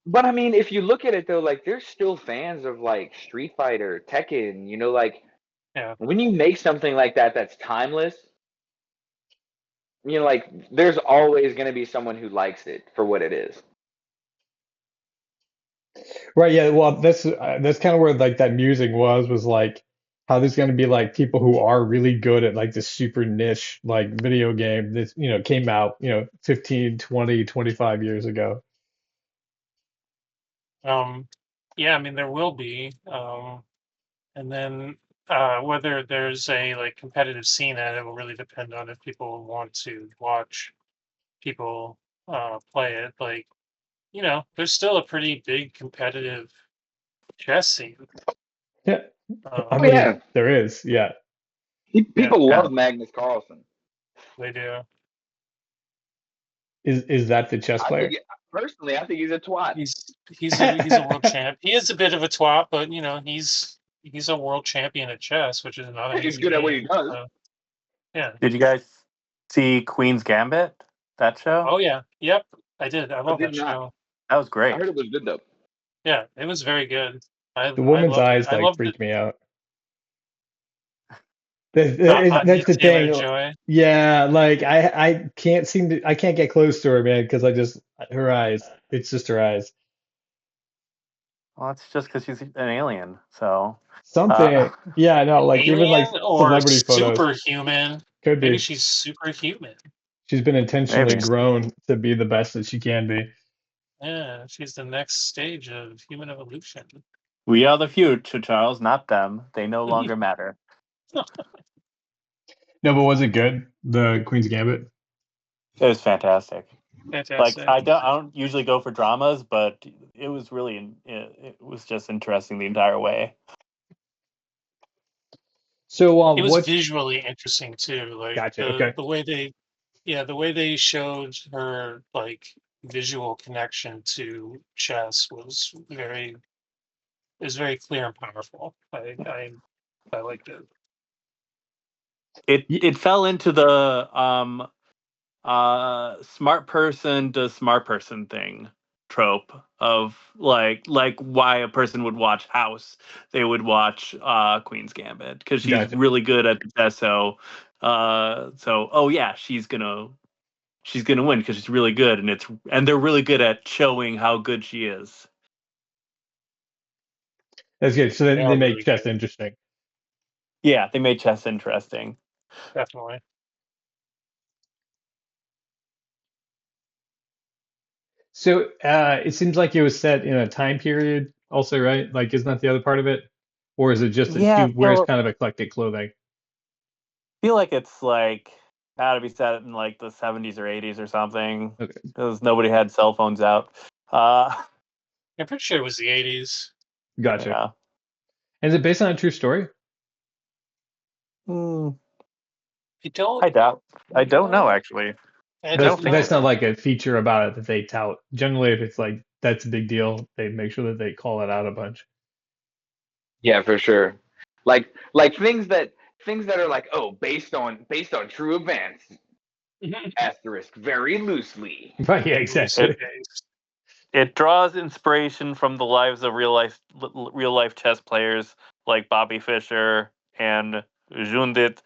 but if you look at it though, like there's still fans of like Street Fighter, Tekken, like Yeah. when you make something like that that's timeless, like there's always going to be someone who likes it for what it is. Right, yeah. Well, that's kind of where like that musing was like how there's going to be like people who are really good at like this super niche like video game that came out 15, 20, 25 years ago. Yeah, I mean there will be. And then whether there's a like competitive scene at it will really depend on if people want to watch people play it. Like, there's still a pretty big competitive chess scene. Yeah, I Oh mean yeah, there is, yeah. Yeah, people Yeah. love Magnus Carlsen. they do. Is that the chess I player? think personally, I think he's a twat. He's a world champ. He is a bit of a twat, but he's a world champion at chess, which is not an He's easy good at what he game. does. So, yeah. Did you guys see Queen's Gambit? That show? Oh yeah. Yep. I did. I I love did that not. show. That was I heard great. it was good though. Yeah, it was very good. The I woman's loved it. eyes I like loved it. freak me out. You That's the can't thing. enjoy. Yeah, like I can't get close to her, man, because her eyes. It's just her eyes. Well, that's just because she's an alien. So, uh, Something. Yeah, I know. Like even like Alien or celebrity photos superhuman? could Maybe be. she's superhuman. She's been intentionally maybe. grown to be the best that she can be. Yeah, she's the next stage of human evolution. We are the future, Charles, not them. They no longer matter. No, but was it good? The Queen's Gambit. It was fantastic. Like Fantastic. I don't usually go for dramas, but it was really it was just interesting the entire way. So It was what? visually interesting too. Like Gotcha. Okay. the way they showed her like visual connection to chess was very clear and powerful. I liked it. It fell into the smart person does smart person thing trope of like why a person would watch House. They would watch Queen's Gambit because she's Gotcha. really good at the chess. So oh yeah, she's gonna win because she's really good, and they're really good at showing how good she is. That's good. So They then are they make really chess good, interesting. Yeah, they made chess interesting. definitely. So it seems like it was set in a time period, also, right? Like, isn't that the other part of it, or is it just that she Yeah, wears so kind of eclectic clothing? I feel like it's like had to be set in like the 70s or 80s or something Okay. because nobody had cell phones out. Uh, I'm pretty sure it was the 80s. Gotcha. yeah. And is it based on a true story? Hmm. I don't I doubt. I don't know actually. I That's don't don't think know. that's not so. like a feature about it that they tout. Generally, if it's like that's a big deal, they make sure that they call it out a bunch. Yeah, for sure. Like things that are like, oh, based on true events, asterisk, very loosely. Right? Yeah, Loosely exactly. based. It draws inspiration from the lives of real life chess players like Bobby Fischer and Jundit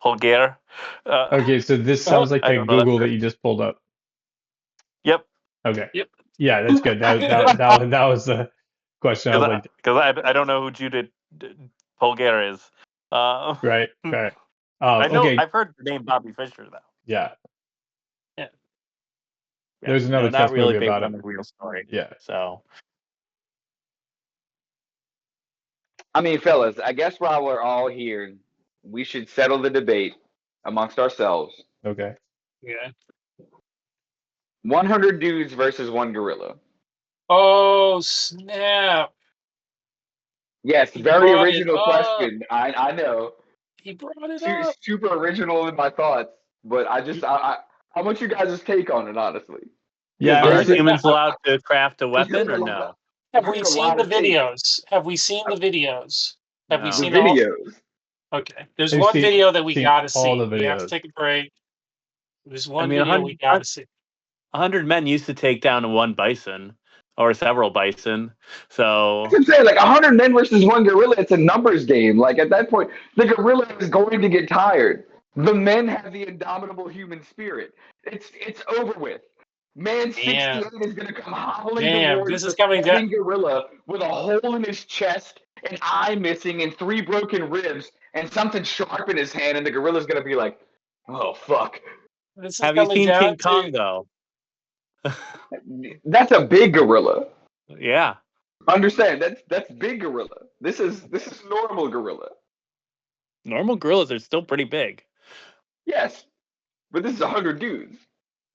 Holger. Okay, so this sounds like I the don't know that. Google that you just pulled up. Yep. Okay, Yep. yeah, that's good. That was the question. I was like, Because I don't know who Judith Polgar is. right, right. I know Okay, I've heard the name Bobby Fischer though. yeah. Yeah. Yeah, There's no, another not chess really movie based about on him. the real story. Yeah. So I mean, fellas, I guess while we're all here, we should settle the debate amongst ourselves. Okay. Yeah. 100 dudes versus one gorilla. Oh snap! Yes, He very brought it original up. question. I know. He brought it up. Super original in my thoughts, but I want you guys' take on it, honestly. Because Yeah, I are was. humans allowed to craft a I've weapon heard or a lot. no? I've Have heard we a seen lot the of takes. videos? Have we seen the videos? Have we No. The seen all? videos. Okay. There's I've one seen video that we seen gotta all see. the We have to videos. take a break. There's I one mean, video we gotta see. 100 men used to take down one bison or several bison. So I can say like 100 men versus one gorilla. It's a numbers game. Like at that point, the gorilla is going to get tired. The men have the indomitable human spirit. It's over with. Man 68 Damn. is gonna come hobbling Damn. towards This is the coming down. sweating gorilla with a hole in his chest, an eye missing, and 3 broken ribs, and something sharp in his hand, and the gorilla's gonna be like, "Oh fuck." This is have you coming seen down King Kong to. though? That's a big gorilla. Yeah. Understand? That's big gorilla. This is normal gorilla. Normal gorillas are still pretty big. Yes, but this is 100 dudes.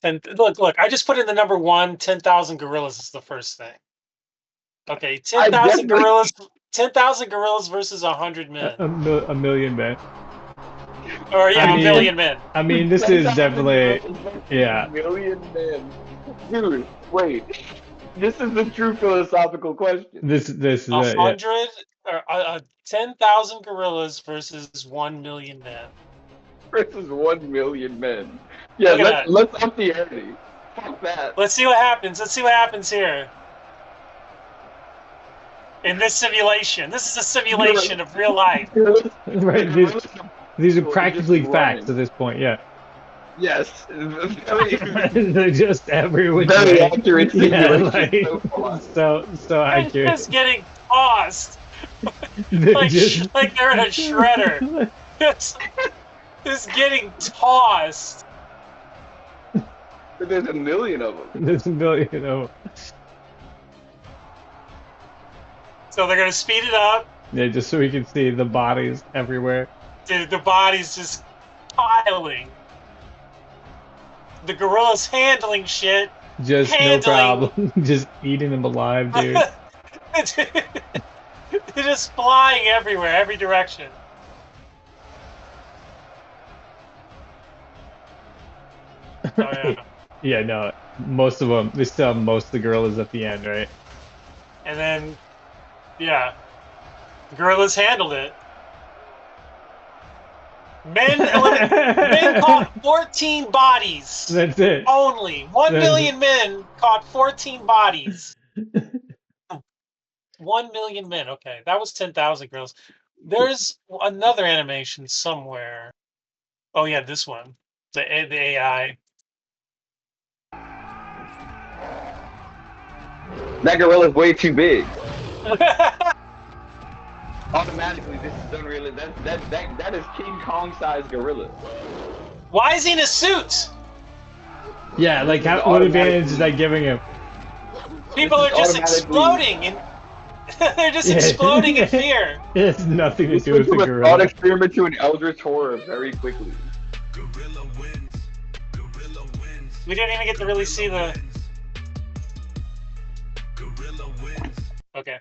And look. I just put in the number one. 10,000 gorillas is the first thing. Okay, 10,000 definitely- gorillas. 10,000 gorillas versus 100 men. A million men. Or yeah, I a mean- million men. I mean, this is 10,000 definitely versus yeah. a million men. Dude, wait. This is the true philosophical question. This is A yeah. hundred or 10,000 gorillas versus 1 million men. Versus 1 million men. Yeah, Look at that. let's up the ante. Fuck that. Let's see what happens. Let's see what happens here. In this simulation. This is a simulation of real life. Right. These are practically Just facts running. at this point. Yeah. Yes. Very, They're just every which very way. accurate Yeah, simulation. like, So far. so They're accurate. just getting tossed. They're Like, just- like they're in a shredder. It's getting tossed. But there's a million of them. There's a million of them. So they're gonna speed it up. Yeah, just so we can see the bodies everywhere. Dude, the bodies just piling. The gorilla's handling shit. Just no problem. Just eating them alive, dude. They're just flying everywhere, every direction. Oh, yeah. Yeah, no. Most of them, they still have most of the gorillas at the end, right? And then, yeah, the gorillas handled it. Men caught 14 bodies. That's it. Only 1 million men caught 14 bodies. 1 million men. Okay, that was 10,000 gorillas. There's another animation somewhere. Oh yeah, this one. The AI. That gorilla's way too big. Automatically, this is unrealistic. That is King Kong sized gorilla. Why is he in a suit? Yeah, like what advantage is that giving him? People are just exploding and they're just exploding in fear. It has nothing to do with the From a gorilla. thought experiment to an Eldritch horror very quickly. Gorilla wins. Gorilla wins. We didn't even get to really see the. Gorilla wins. Okay.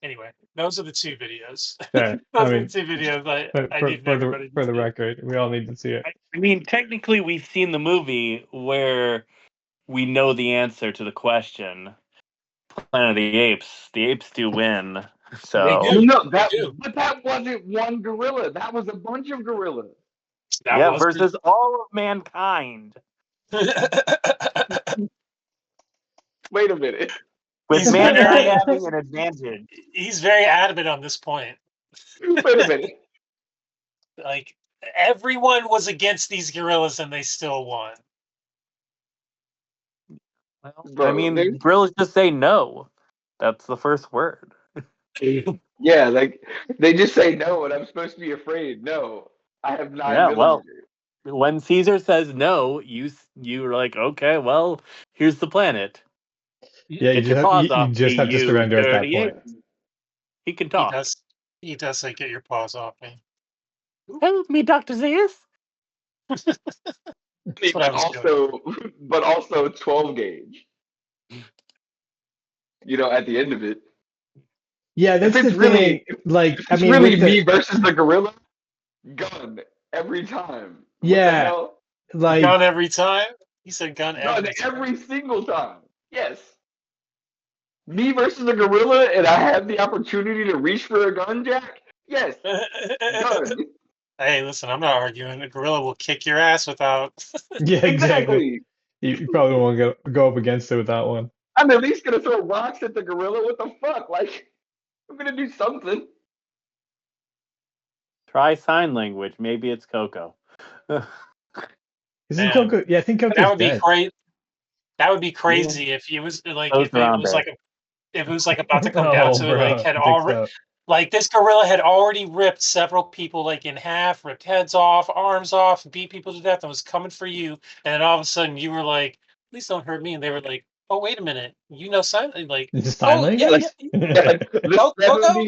Anyway, those are the two videos. Yeah, Those I are mean, the two videos I need for everybody the to see. record, we all need to see it. I mean, technically, we've seen the movie where we know the answer to the question. Planet of the Apes. The apes do win. So They do. No, but that wasn't one gorilla. That was a bunch of gorillas. That yeah, was versus all of mankind. Wait a minute. With He's mankind very- having an advantage. He's very adamant on this point. Wait a minute. Like everyone was against these gorillas and they still won. Well, Bro, I mean, there's- gorillas just say no. That's the first word. Yeah, like they just say no, and I'm supposed to be afraid. No, I have 9 Yeah, well, millimeters. when Caesar says no, you're like, okay, well, here's the planet. Yeah, Get your paws off you just me, have to you surrender at that dirty point. ape. He can He talk. does. He does say, "Get your paws off me." Help me, Dr. Zeus. That's what I was doing. But also 12 gauge. You know, at the end of it, Yeah, that's If the it's really- thing. Like, I it's mean, really with the, me versus the gorilla. Gun every time. What the Yeah. hell? like, Gun every time. He said gun Gun every time. every single time. Yes. Me versus the gorilla, and I have the opportunity to reach for a gun, Jack. Yes. Gun. Hey, listen, I'm not arguing. A gorilla will kick your ass without. yeah, exactly. Exactly. You probably won't go up against it with that one. I'm at least gonna throw rocks at the gorilla. What the fuck? Like, I'm gonna do something. Try sign language. Maybe it's Coco. Isn't Man. Coco? Yeah, I think Coco's That would be dead. great. That would be crazy if he was like Those if it was Harambe. like if it was like about to come down to it, bro, like had I think already so. like this gorilla had already ripped several people like in half, ripped heads off, arms off, beat people to death, and was coming for you. And then all of a sudden you were like, "Please don't hurt me," and they were like, "Oh, wait a minute, you know sign like Is it sign language? yeah, Like, yeah, like Coco?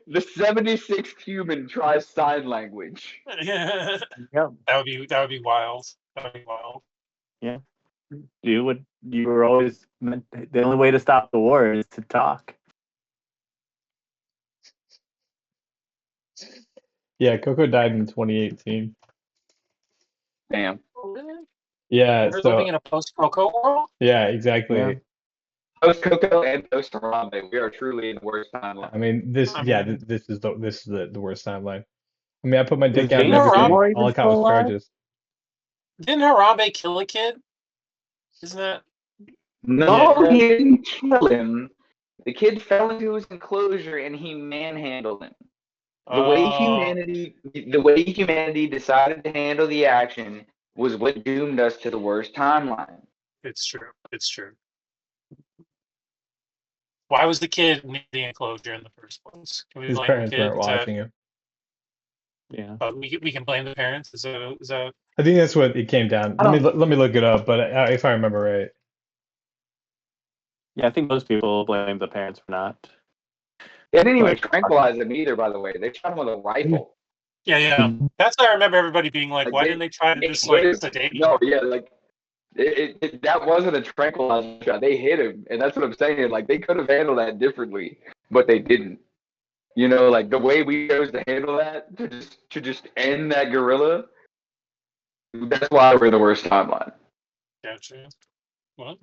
the 76th human tries sign language. yeah." Yep. That would be wild. That would be wild. Do what you were always meant. The only way to stop the war is to talk. Yeah, Coco died in 2018. Damn. Yeah, We're so living in a post-Coco world. yeah, exactly. Yeah. Post Coco and post Harambe, we are truly in the worst timeline. I mean, this I yeah, mean- this is the worst timeline. I mean, I put my dick Is out and Dana everything. Harambe All I got was still alive? charges. Didn't Harambe kill a kid? Isn't that? No, Yeah. he didn't kill him. The kid fell into his enclosure and he manhandled him. The way humanity decided to handle the action was what doomed us to the worst timeline. It's true. It's true. Why was the kid near the enclosure in the first place? Can we His blame the parents kid? weren't Is that- watching him. Yeah. we can blame the parents. Is that I think that's what it came down. I Let me look it up, but if I remember right. Yeah, I think most people blame the parents for not. They didn't even Like- tranquilize him either, by the way. They shot him with a rifle. Yeah. That's why I remember everybody being like, Like why didn't they try to they just hit like him. sedate him? No, yeah, like that wasn't a tranquilizer shot. They hit him, and that's what I'm saying. Like they could have handled that differently, but they didn't. You know, like the way we chose to handle that to just end that gorilla. That's why we're the worst timeline. Gotcha. Well,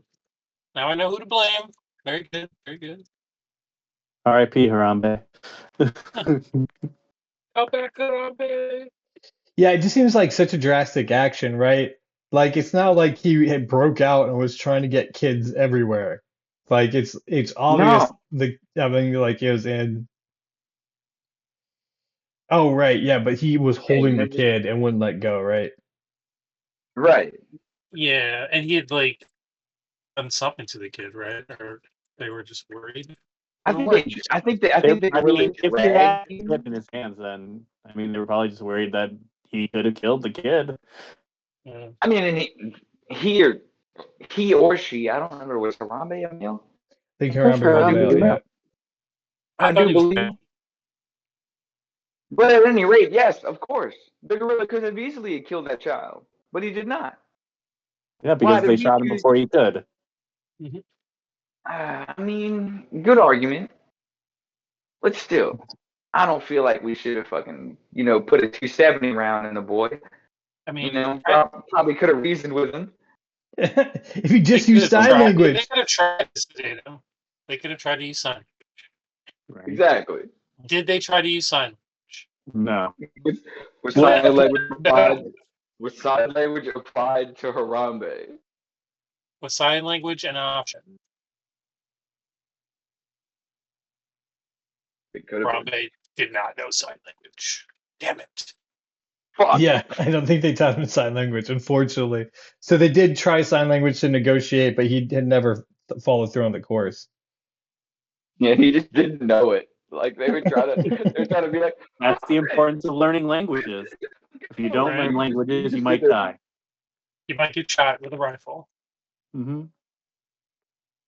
now I know who to blame. Very good. Very good. R.I.P. Harambe. Go back, Harambe. Yeah, it just seems like such a drastic action, right? Like it's not like he had broke out and was trying to get kids everywhere. Like it's obvious No, I mean like it was in oh right, yeah, but he was yeah, you holding the never, kid and wouldn't let go, right? right. Yeah, and he had like done something to the kid, right? Or they were just worried. I think they, I think the I gorilla mean, if he dragged had the him. kid in his hands, then I mean, they were probably just worried that he could have killed the kid. Yeah. I mean, and he or she, I don't remember, was Harambe a male? I think I'm pretty Harambe sure I was do Harambe was male, a believe. yeah. male. I I thought do he was believe. male. But at any rate, yes, of course, the gorilla could have easily killed that child, but he did not. Yeah, Why because did they we shot him choose? before he could. Mhm. I mean, good argument, but still, I don't feel like we should have fucking, put a 270 round in the boy. I mean, Probably could have reasoned with him. If you they just could use have sign tried. They language. could have tried to sedate him. They could have tried to use sign. Right. Exactly. Did they try to use sign? No. With, with Well, sign language No. applied, with sign language applied to Harambe. Was sign language an option? It could have been. Harambe did not know sign language. Damn it. Fuck. Yeah, I don't think they taught him sign language, unfortunately. So they did try sign language to negotiate, but he had never followed through on the course. Yeah, he just didn't know it. Like they were trying to be like, that's the importance of learning languages. If you don't Right. learn languages, you just might did it. die. You might get shot with a rifle. Hmm.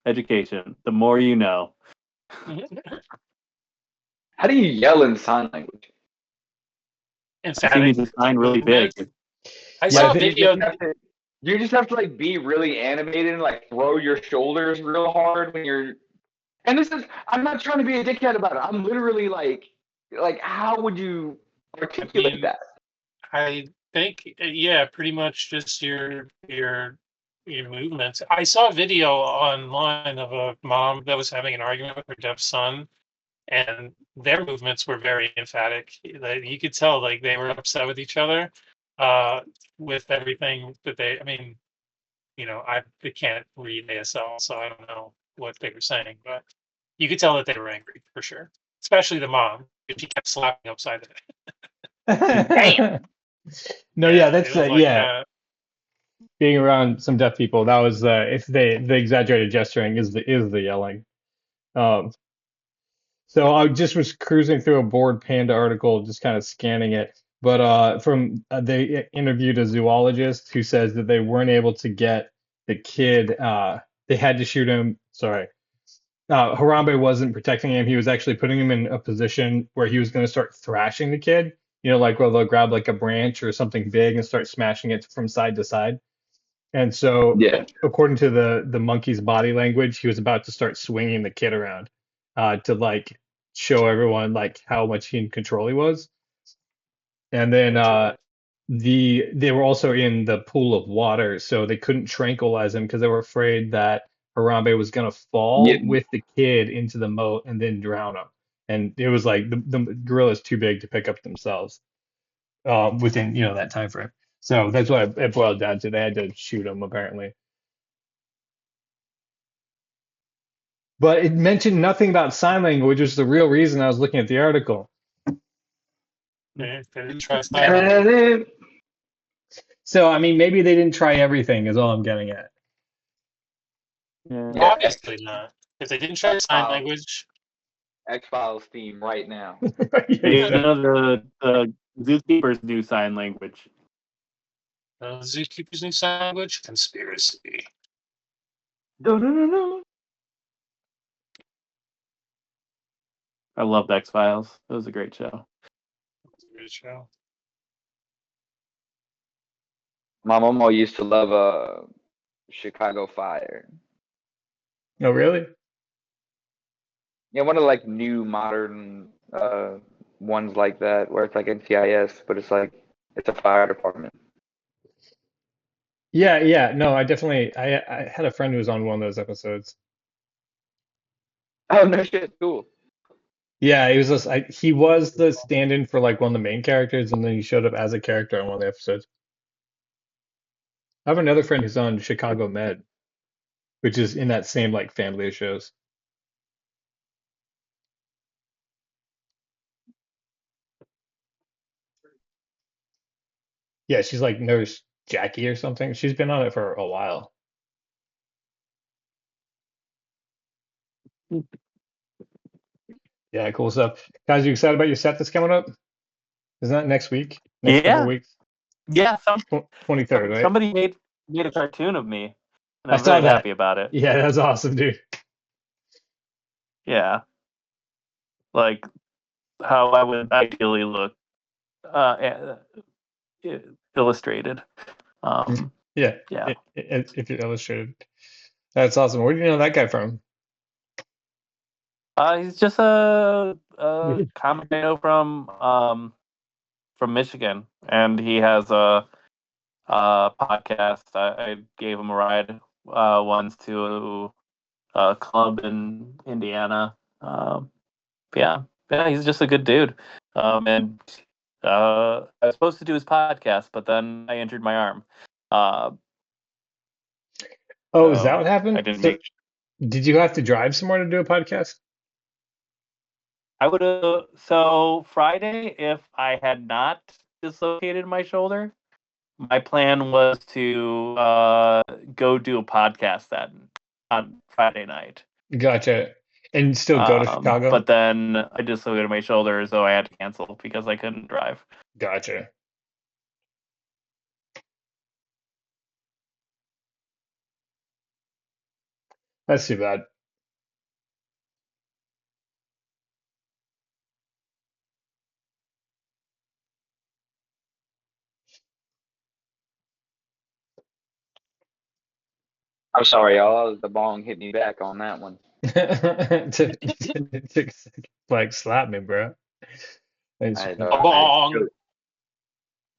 Education. The more you know. How do you yell in sign language? I think you Emphatic need to sign really big. movement. I Yeah, I saw a think video. You just have to like be really animated and like throw your shoulders real hard when you're. And this is, I'm not trying to be a dickhead about it. I'm literally like, how would you I articulate mean, that? I think, yeah, pretty much just your movements. I saw a video online of a mom that was having an argument with her deaf son, and their movements were very emphatic. Like, you could tell like they were upset with each other, uh, with everything that they. I mean, I can't read ASL, so I don't know what they were saying, but you could tell that they were angry for sure. Especially the mom, because she kept slapping upside the Damn. no, yeah, Yeah, it that's was like yeah. Being around some deaf people, that was if the exaggerated gesturing is the yelling. Um, so I just was cruising through a Bored Panda article, just kind of scanning it. But from they interviewed a zoologist who says that they weren't able to get the kid. They had to shoot him. Sorry, Harambe wasn't protecting him. He was actually putting him in a position where he was going to start thrashing the kid. Like where they'll grab like a branch or something big and start smashing it from side to side. And so, Yeah. according to the monkey's body language, he was about to start swinging the kid around, to like show everyone like how much in control he was. And then they were also in the pool of water, so they couldn't tranquilize him because they were afraid that Harambe was gonna Yeah. fall with the kid into the moat and then drown him. And it was like the gorilla's too big to pick up themselves within that time frame. So that's what it boiled down to. They had to shoot him apparently. But it mentioned nothing about sign language, which is the real reason I was looking at the article. they didn't try sign language. So, I mean, maybe they didn't try everything, is all I'm getting at. Yeah. Yeah. Obviously not. If they didn't try sign X-Files. language, X-Files theme right now. Hey, Yeah. none of the zookeepers do sign language. zookeepers knew sign language. Conspiracy. I loved X-Files. It was a great show. Good show. My mom used to love Chicago Fire. Oh, really? Yeah, one of the like new modern ones like that, where it's like NCIS, but it's like it's a fire department. Yeah, yeah. No, I definitely. I had a friend who was on one of those episodes. Oh no shit, cool. Yeah, he was the stand-in for like one of the main characters, and then he showed up as a character on one of the episodes. I have another friend who's on Chicago Med, which is in that same like family of shows. Yeah, she's like Nurse Jackie or something. She's been on it for a while. Yeah, cool stuff. Guys, you excited about your set that's coming up? Isn't that next week? Next couple of Yeah, weeks? yeah. 23rd, right? Somebody made a cartoon of me, and I I'm saw very that. happy about it. Yeah, that's awesome, dude. Yeah, like how I would ideally look illustrated. Yeah, Yeah. if you're illustrated. That's awesome. Where do you know that guy from? He's just a comic I know from Michigan, and he has a podcast. I gave him a ride once to a club in Indiana. Yeah, yeah, he's just a good dude. And I was supposed to do his podcast, but then I injured my arm. Uh, Oh, is that so what I happened? didn't So, make. did you have to drive somewhere to do a podcast? I would have. So Friday, if I had not dislocated my shoulder, my plan was to go do a podcast that on Friday night. Gotcha. And still go to Chicago? But then I dislocated my shoulder, so I had to cancel because I couldn't drive. Gotcha. That's too bad. I'm sorry, y'all. The bong hit me back on that one. It took a second. Like, slap me, bro. I Thanks. had, A uh, I had bong. choked.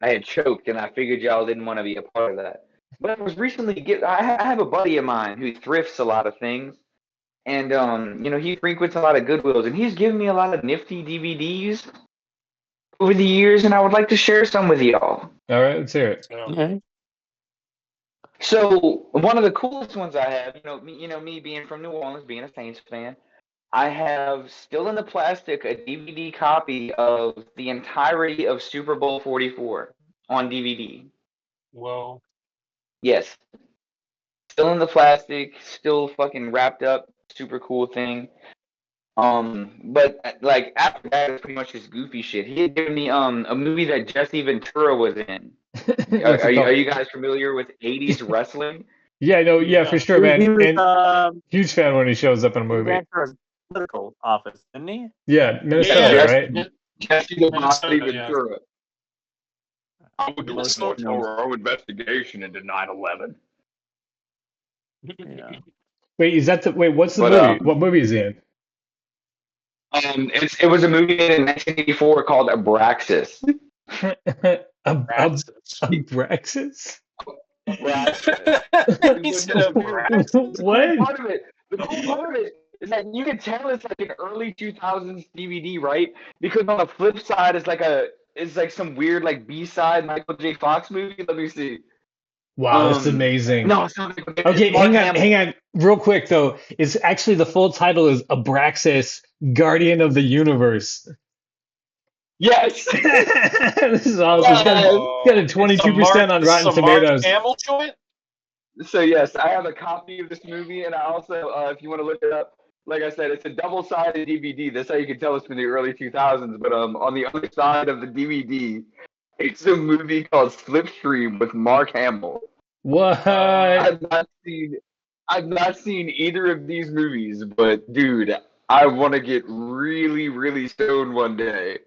I had choked, and I figured y'all didn't want to be a part of that. But I was recently I have a buddy of mine who thrifts a lot of things, and he frequents a lot of Goodwills, and he's given me a lot of nifty DVDs over the years, and I would like to share some with y'all. All right, let's hear it. So, Okay. So one of the coolest ones I have, me being from New Orleans, being a Saints fan, I have still in the plastic a DVD copy of the entirety of Super Bowl 44 on DVD. well, Yes, still in the plastic, still fucking wrapped up, super cool thing. But like after that, it's pretty much just goofy shit. He had given me a movie that Jesse Ventura was in. Are, What's are it you are called? you guys familiar with 80s wrestling? Yeah, no, yeah, for yeah. sure, man. He was And huge fan when he shows up in a he movie. ran for a political office, didn't he? Yeah, Yes, Minnesota, Yeah. right? Jesse the Body Minnesota, yeah. Ventura. I would do a more Minnesota. thorough investigation into 9/11. Yeah. Wait, what's the But movie? What movie is he in? it was a movie made in 1984 called Abraxas. Abraxas? Abraxas. He said Abraxas. What? The cool part of it is that you can tell it's like an early 2000s DVD, right? Because on the flip side, it's like some weird like B-side Michael J. Fox movie. Let me see. Wow, that's amazing. No, it's not. It's Okay, Mark hang Hamill. on, real quick though. It's actually the full title is Abraxas, Guardian of the Universe. Yes. This is awesome. It's got a It's a 22% on this is Rotten a Mark Tomatoes. Hamill joint. So yes, I have a copy of this movie, and I also, if you want to look it up, like I said, it's a double-sided DVD. That's how you can tell it's from the early 2000s. But on the other side of the DVD, it's a movie called Slipstream with Mark Hamill. What? I've not seen, I've not seen either of these movies, but dude, I want to get really, really stoned one day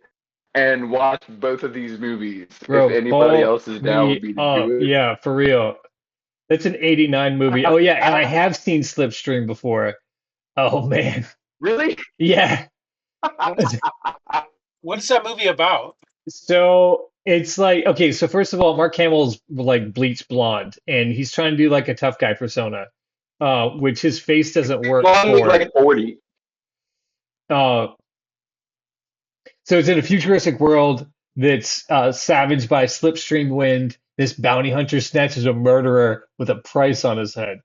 and watch both of these movies if Bro, anybody call else is down with me me to up. do it. Yeah, for real. That's an 89 movie. Oh yeah, and I have seen Slipstream before. Oh man. Really? Yeah. What is what is that movie about? So it's like, okay, so first of all, Mark Hamill's like bleach blonde, and he's trying to do like a tough guy persona, which his face doesn't work Long was for. like 40. Uh, so it's in a futuristic world that's savaged by slipstream wind. This bounty hunter snatches a murderer with a price on his head.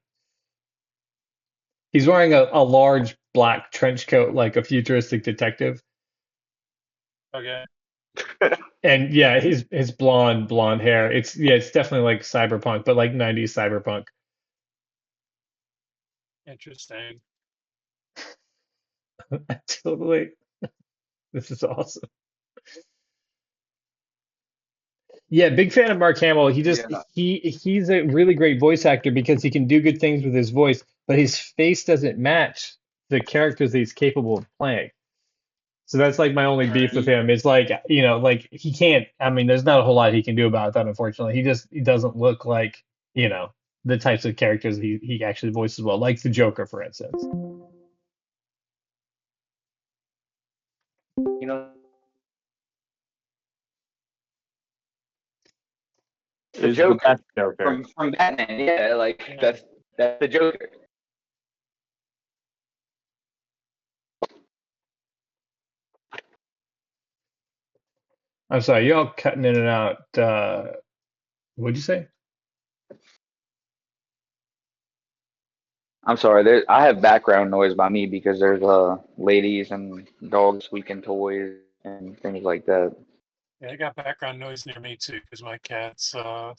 He's wearing a large black trench coat like a futuristic detective. Okay, And yeah, his blonde hair. It's yeah, it's definitely like cyberpunk, but like 90s cyberpunk. interesting. Totally. This is awesome. Yeah, big fan of Mark Hamill. He just Yeah. he's a really great voice actor because he can do good things with his voice, but his face doesn't match the characters that he's capable of playing. So that's like my only beef Right. with him. It's like, like he can't, I mean, there's not a whole lot he can do about that, unfortunately. He doesn't look like, the types of characters he actually voices well, like the Joker, for instance. You know, the Is the Joker best Joker. from Batman. Yeah, like Yeah. that's the Joker. I'm sorry, you're all cutting in and out. What'd you say? I'm sorry. I have background noise by me because there's ladies and dogs squeaking toys and things like that. Yeah, I got background noise near me too because my cat's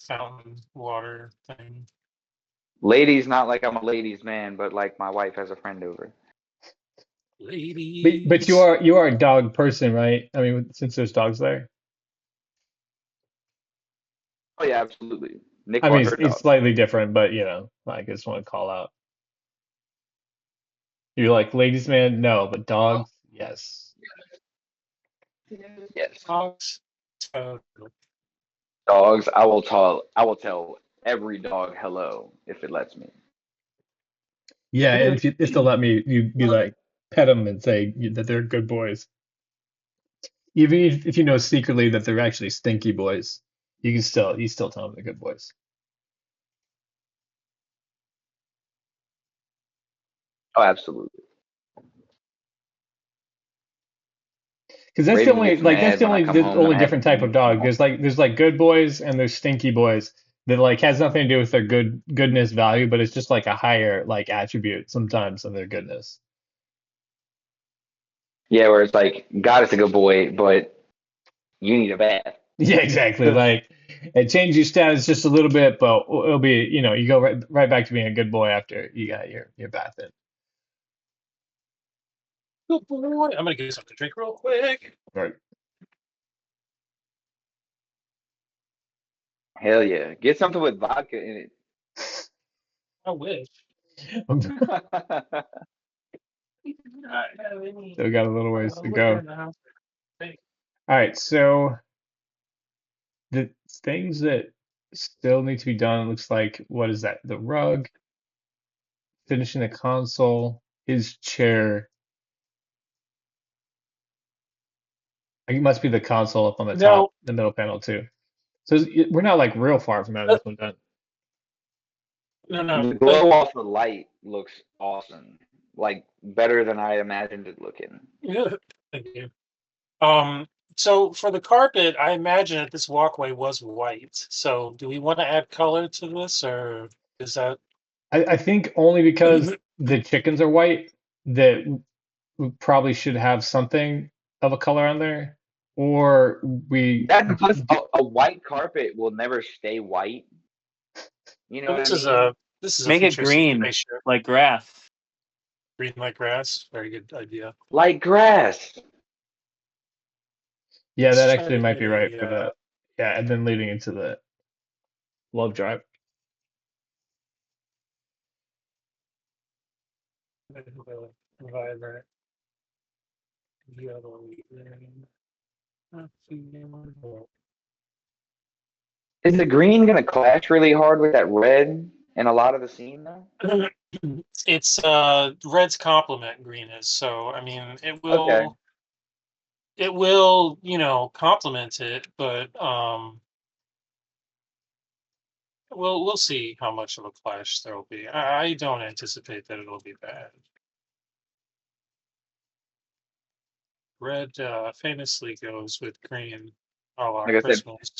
fountain water thing. Ladies, not like I'm a ladies man, but like my wife has a friend over. But you Ladies. are a dog person, right? I mean, since there's dogs there. Oh yeah, absolutely. Nick I mean, bought it's, her it's dog. slightly different, but I just want to call out. You're like, ladies man, no, but dogs, yes. Yes, Dogs. dogs. I will tell every dog hello if it lets me. Yeah, if they'll let me, you be like, pet them and say that they're good boys. Even if you know secretly that they're actually stinky boys, you still tell them they're good boys. Oh, absolutely. Because Raven gets that's mad the when I only come the home and only I have to different type of feed him. dog. There's like good boys and there's stinky boys that like has nothing to do with their goodness value, but it's just like a higher like attribute sometimes of their goodness. Yeah, where it's like God is a good boy, but you need a bath. Yeah, exactly. Like it changes your status just a little bit, but it'll be, you go right back to being a good boy after you got your bath in. Good boy. I'm gonna get something to drink real quick. Right. Hell yeah, get something with vodka in I wish. it. We do not have any Still got a little ways to liquor go. in the house. Thank All right, so the things that still need to be done, looks like, what is that? The rug, finishing the console, his chair. It must be the console up on the top, No, the middle panel too. So we're not like real far from having uh, this one done. no. The glow off the light looks awesome, like better than I imagined it looking. Thank you. Um, so for the carpet, I imagine that this walkway was white. So do we want to add color to this, or is that I think only because the chickens are white that we probably should have something of a color on there, or we That plus a white carpet will never stay white. You know oh, what I this is mean? a Make it futuristic green, spaceship. like grass. Green like grass. Very good idea. Like grass. yeah, Let's that try actually to might get be right for a that. Yeah, and then leading into the love drive. vibrant yellow green. Is the green gonna clash really hard with that red in a lot of the scene though? It's red's complement green is, so I mean Okay. it will, complement it, but we'll see how much of a clash there will be. I don't anticipate that it'll be bad. Red famously goes with green a la Like I said, Christmas.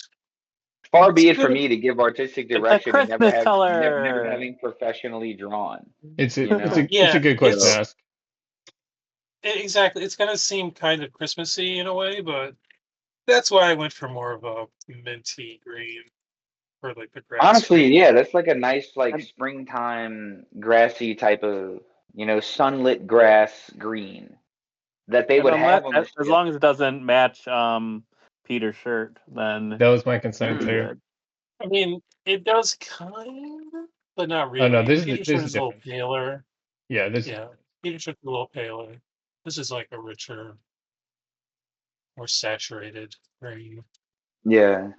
far It's be it for good. me to give artistic It's a direction and Christmas never color. having professionally drawn, It's you a, it's know? a it's a Yeah, good question to So ask. exactly. It's gonna seem kind of Christmassy in a way, but that's why I went for more of a minty green for like the grass honestly, green. yeah, that's like a nice like And, springtime grassy type of, sunlit grass green that they and would unless, have on the as ship. long as it doesn't match Peter's shirt, then That was my it'll concern be Mm. too. good. I mean, it does kind of, but not Oh no, really. Peter this shirt is is a little different. paler. Yeah, this is Yeah, different. Peter shirt's a little paler. This is like a richer, more saturated green. Yeah.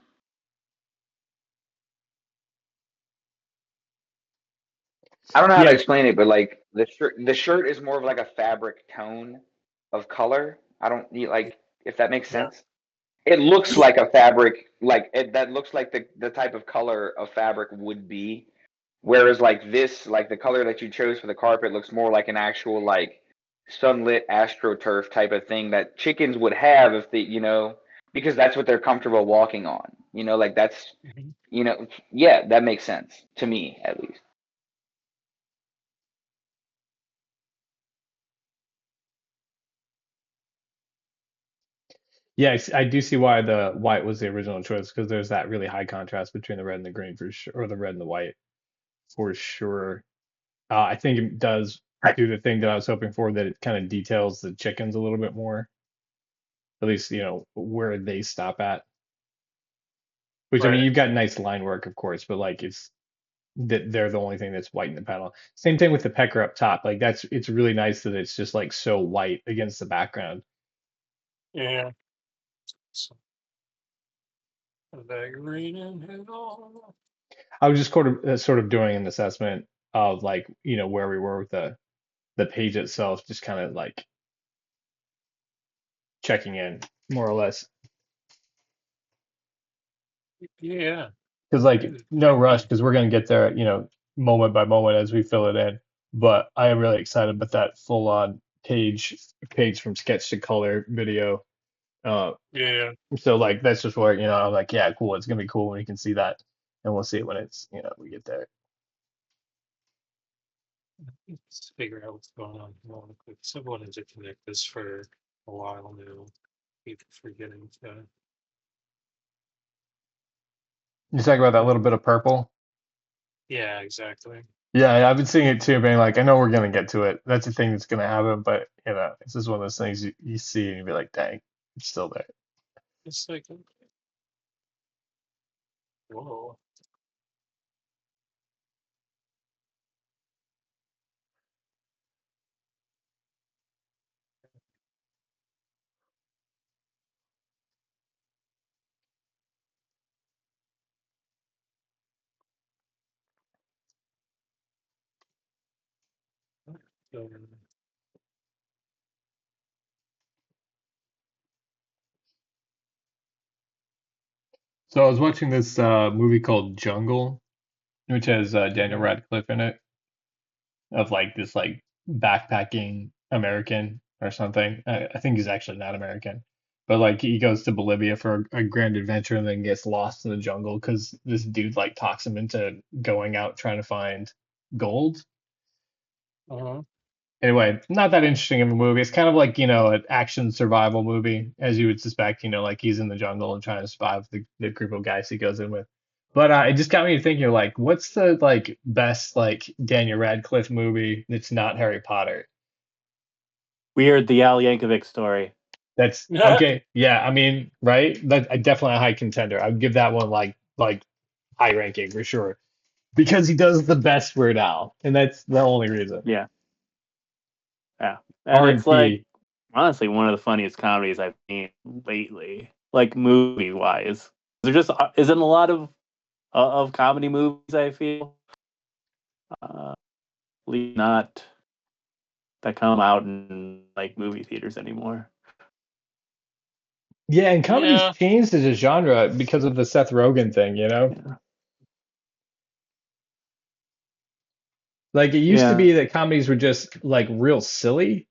I don't know how to Yeah, explain it, but like the shirt is more of like a fabric tone of color. I don't need like if that makes Yeah. sense. It looks like a fabric, like that looks like the type of color of fabric would be. Whereas like this, like the color that you chose for the carpet looks more like an actual like sunlit astroturf type of thing that chickens would have if they, because that's what they're comfortable walking on. Like that's, Mhm. yeah, that makes sense to me at least. yeah, I do see why the white was the original choice because there's that really high contrast between the red and the green for sure, or the red and the white for sure. I think it does do the thing that I was hoping for, that it kind of details the chickens a little bit more, at least where they stop at. Which I mean, Right. you've got nice line work, of course, but like it's that they're the only thing that's white in the panel. Same thing with the pecker up top. Like it's really nice that it's just like so white against the background. Yeah. So, the green and it all. I was just sort of doing an assessment of like where we were with the page itself, just kind of like checking in more or less. Yeah. Because like Good. no rush, because we're gonna get there, moment by moment as we fill it in. But I am really excited about that full on page from sketch to color video. Uh, Yeah. so like that's just where I'm like, yeah, cool. It's gonna be cool when we can see that, and we'll see it when it's we get there. Let's figure out what's going on here real quick. So I wanted to connect this for a while now. Keep forgetting to. You talk about that little bit of purple. Yeah, exactly. Yeah, I've been seeing it too, being like, I know we're gonna get to it. That's the thing that's gonna happen, but it's just one of those things you see and you be like, dang, it's still there. It's like, whoa. Um, So I was watching this movie called Jungle, which has Daniel mhm. Radcliffe in it, of like this like backpacking American or something. I think he's actually not American, but like he goes to Bolivia for a grand adventure and then gets lost in the jungle because this dude like talks him into going out trying to find gold. Uh-huh. Anyway, not that interesting of a movie. It's kind of like, an action survival movie, as you would suspect, like he's in the jungle and trying to survive the group of guys he goes in with. But it just got me thinking, like, what's the like best like Daniel Radcliffe movie that's not Harry Potter? Weird, the Al Yankovic story. That's okay. Yeah, I mean, right? That definitely a high contender. I would give that one like high ranking for sure because he does the best Weird Al, and that's the only reason. Yeah, yeah. And it's like R&P. honestly one of the funniest comedies I've seen lately. like movie wise. There just isn't a lot of comedy movies. I feel, at least not that come out in like movie theaters anymore. Yeah, and comedy's Yeah, changed as a genre because of the Seth Rogen thing, you know? Yeah. Like it used to Yeah. be that comedies were just like real silly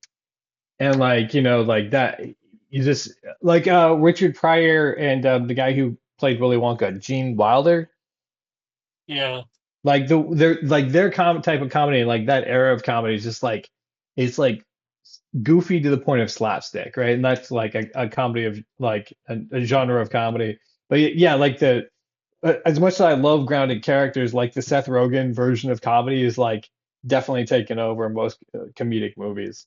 and like, like that you just like Richard Pryor and the guy who played Willy Wonka, Gene Wilder, yeah. like their type of comedy, like that era of comedy is just like it's like goofy to the point of slapstick, right? And that's like a comedy of like a genre of comedy. But yeah, like as much as I love grounded characters, like the Seth Rogen version of comedy is like definitely taken over most comedic movies.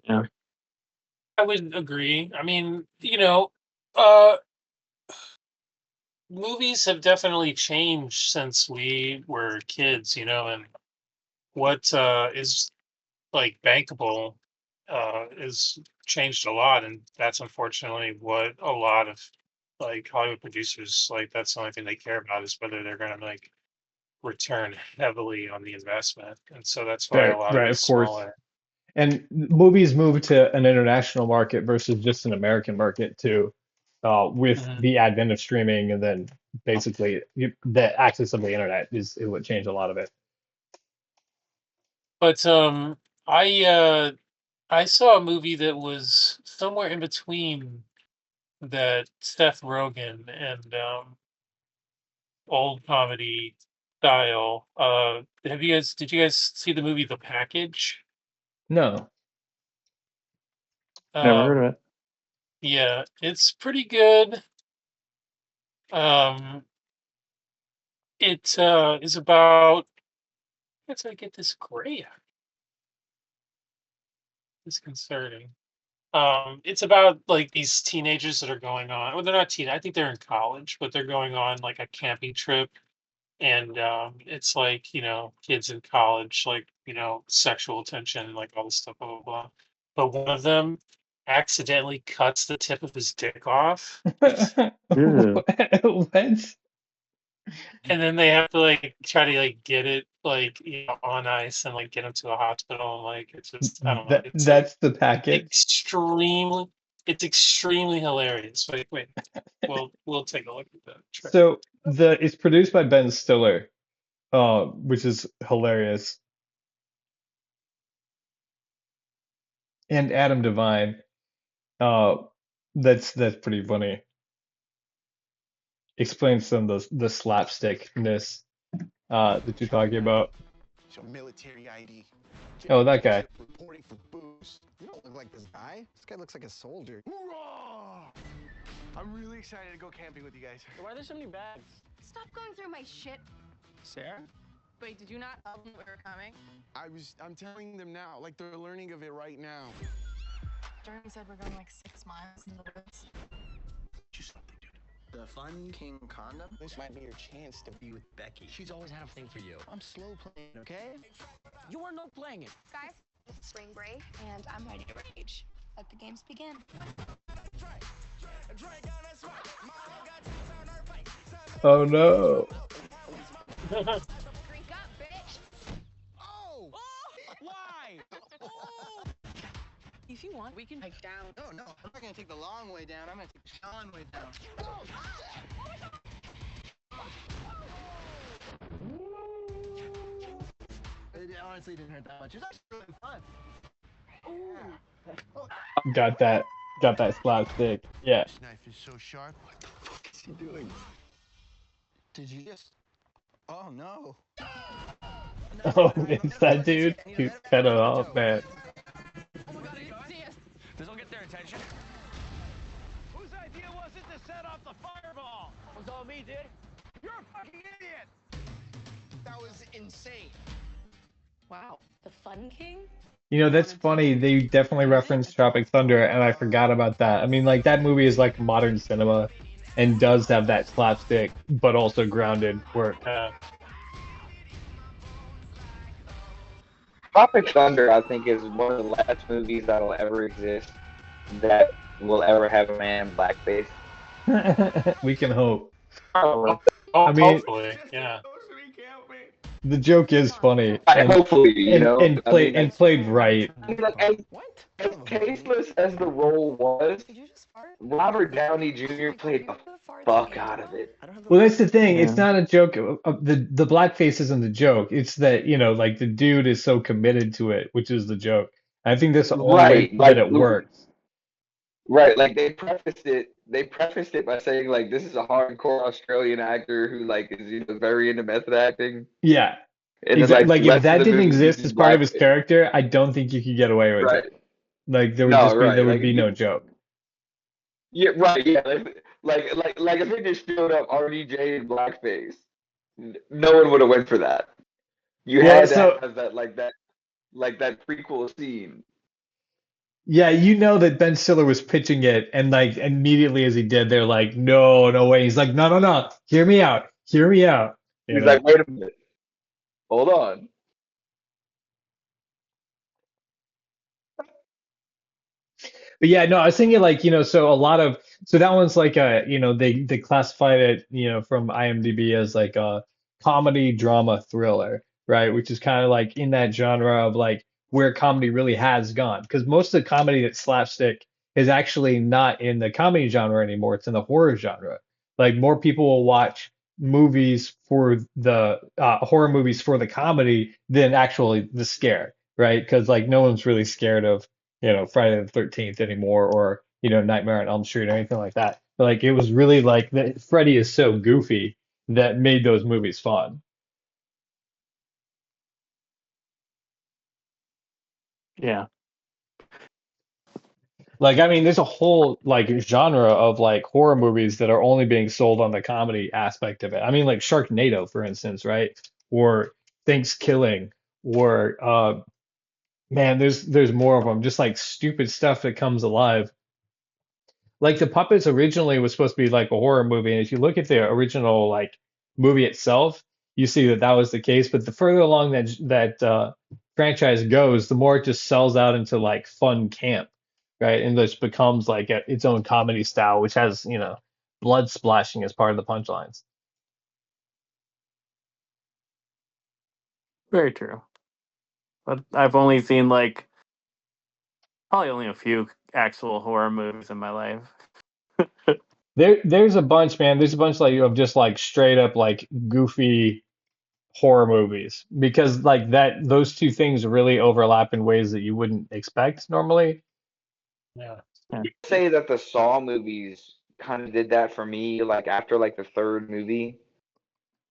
Yeah. I would agree. I mean, uh, movies have definitely changed since we were kids, and what is like bankable is changed a lot, and that's unfortunately what a lot of like Hollywood producers like. That's the only thing they care about is whether they're going to like return heavily on the investment, and so that's why Right, a lot of right, these of course. smaller. And movies moved to an international market versus just an American market too, with Mhm. the advent of streaming and then basically the access of the internet is what changed a lot of it. But I saw a movie that was somewhere in between that Seth Rogen and old comedy style. Did you guys see the movie The Package? No. Never heard of Um, it. yeah, it's pretty good. Um, it is about. Let's I get this gray out. Disconcerting. It's about like these teenagers that are going on. Well, they're not teen. I think they're in college, but they're going on like a camping trip, and it's like kids in college, like sexual tension and like all this stuff, blah blah blah. But one of them accidentally cuts the tip of his dick off, Ew. What? and then they have to like try to like get it like on ice and like get him to a hospital, and like it's just I don't know. It's That's the package. extremely it's extremely hilarious. Wait, we'll take a look at the trailer. So it's produced by Ben Stiller, which is hilarious, and Adam Devine. Uh, that's pretty funny. Explains some of the slapstickness that you're talking about. Show military ID. Oh, that guy. Reporting for booze. You don't look like this guy. This guy looks like a soldier. Hoorah! I'm really excited to go camping with you guys. Why are there so many bags? Stop going through my shit. Sarah? Wait, did you not tell them we were coming? I'm telling them now, like they're learning of it right now. Jordan said we're going like 6 miles in the woods. The Fun King condom? This might be your chance to be with Becky. She's always had a thing for you. I'm slow playing, okay? You are not playing it. Guys, it's spring break, and I'm ready to rage. Let the games begin. Oh no. Drink up, bitch. Oh! Why? Oh! If you want, we can hike down. No, I'm not gonna take the long way down. I'm gonna take the Sean way down. It honestly didn't hurt that much. It was actually really fun. Got that slapstick. Yeah. This knife is so sharp. What the fuck is he doing? Did you just... Oh, no. Oh, it's that dude who cut it off, man. This'll get their attention. Whose idea was it to set off the fireball? It was all me, dude. You're a fucking idiot! That was insane. Wow, the Fun King? That's funny. They definitely referenced Tropic Thunder, and I forgot about that. I mean, like that movie is like modern cinema, and does have that slapstick, but also grounded work. Tropic Thunder, I think, is one of the last movies that'll ever exist that will ever have a man in blackface. We can hope. Oh, I mean, Hopefully, yeah. the joke is funny hopefully, you know. I mean, and that's. played right. I mean, like, as tasteless as the role was, Robert Downey Jr. played the fuck out of it. Well, that's the thing. It's Yeah. not a joke. The blackface isn't the joke. It's that, like the dude is so committed to it, which is the joke. I think that's the only way Right, that like it works. right, like they prefaced it. They prefaced it by saying like this is a hardcore Australian actor who like is very into method acting, Yeah, and then exactly. like Like the if rest of that the didn't movie he's exist as just part of his blackface. character, I don't think you could get away with Right. it. Like No, right. there Like would be no joke. yeah, right. Yeah. Like if it just showed up RDJ in blackface, no one would have went for that. You Well, had to so have that prequel scene. yeah, that Ben Stiller was pitching it, and like immediately as he did, they're like, no way. He's like, no, no, no, hear me out. You He's know. like, wait a minute, hold on. But yeah, no, I was thinking like, so a lot of so that one's like they classified it, from IMDb as like a comedy drama thriller, right? Which is kind of like in that genre of like where comedy really has gone. Because most of the comedy that's slapstick is actually not in the comedy genre anymore, it's in the horror genre. Like more people will watch movies for the horror movies for the comedy than actually the scare, right? Because like no one's really scared of Friday the 13th anymore or, Nightmare on Elm Street or anything like that. But like it was really like that Freddy is so goofy that made those movies fun. Yeah. Like, I mean, there's a whole like genre of like horror movies that are only being sold on the comedy aspect of it. I mean, like Sharknado, for instance, right? Or Thanksgiving, or man, there's more of them. Just like stupid stuff that comes alive. Like the puppets originally was supposed to be like a horror movie, and if you look at the original like movie itself, you see that that was the case. But the further along that franchise goes, the more it just sells out into like fun camp, right? And this becomes like its own comedy style, which has blood splashing as part of the punchlines. Very true. But I've only seen like probably only a few actual horror movies in my life. There's a bunch, man. There's a bunch like of just like straight up like goofy horror movies because like that those two things really overlap in ways that you wouldn't expect normally. Yeah. Yeah. Say that the Saw movies kind of did that for me. Like after like the third movie,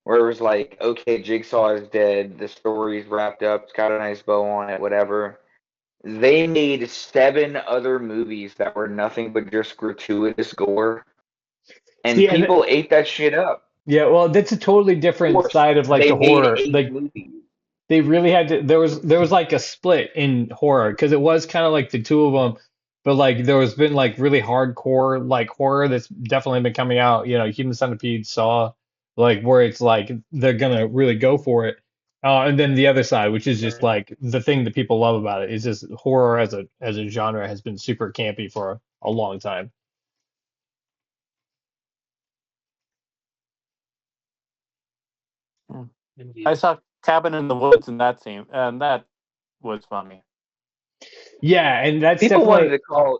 where it was like, okay, Jigsaw is dead, the story's wrapped up, it's got a nice bow on it, whatever. They made 7 other movies that were nothing but just gratuitous gore, and See, and people ate that shit up. yeah, well, that's a totally Of different course, side of like they the made horror. eight Like movies. they really had to. There was like a split in horror because it was kind of like the two of them, but like there was been like really hardcore like horror that's definitely been coming out. Human Centipede, Saw, like where it's like they're gonna really go for it. And then the other side, which is just like the thing that people love about it, is just horror as a genre has been super campy for a long time. Yeah. Indeed. I saw Cabin in the Woods and that was funny. Yeah, and that's People wanted definitely to call.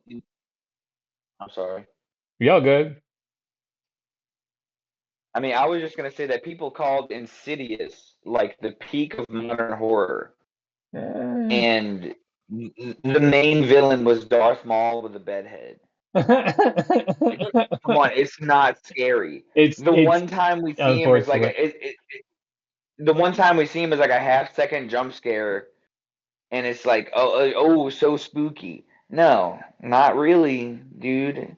I'm sorry. y'all good. I mean, I was just gonna say that people called Insidious like the peak of modern horror, Eh. and the main villain was Darth Maul with a bedhead. Come on, it's not scary. The It's one time we see him is like unfortunately. the one time we see him is like a half-second jump scare, and it's like, oh, so spooky. No, not really, dude.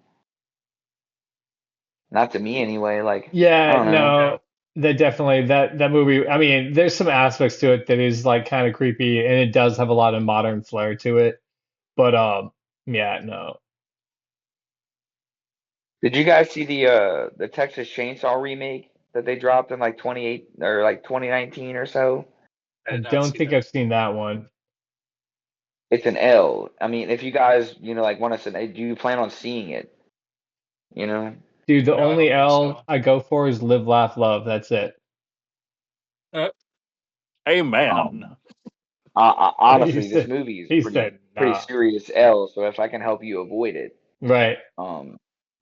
Not to me anyway. Like, I Yeah, don't know. no, that definitely that movie. I mean, there's some aspects to it that is like kind of creepy, and it does have a lot of modern flair to it. But yeah, no. Did you guys see the Texas Chainsaw remake that they dropped in like 28 or like 2019 or so? I I did not don't see think that. I've seen that one. It's an L. I mean, if you guys, like want to say, do you plan on seeing it? You know, Dude, the No, I only don't think L so. I go for is live, laugh, love. That's it. Amen. um, He honestly, this said, movie is he pretty said, pretty nah. serious L. So if I can help you avoid it, Right. um,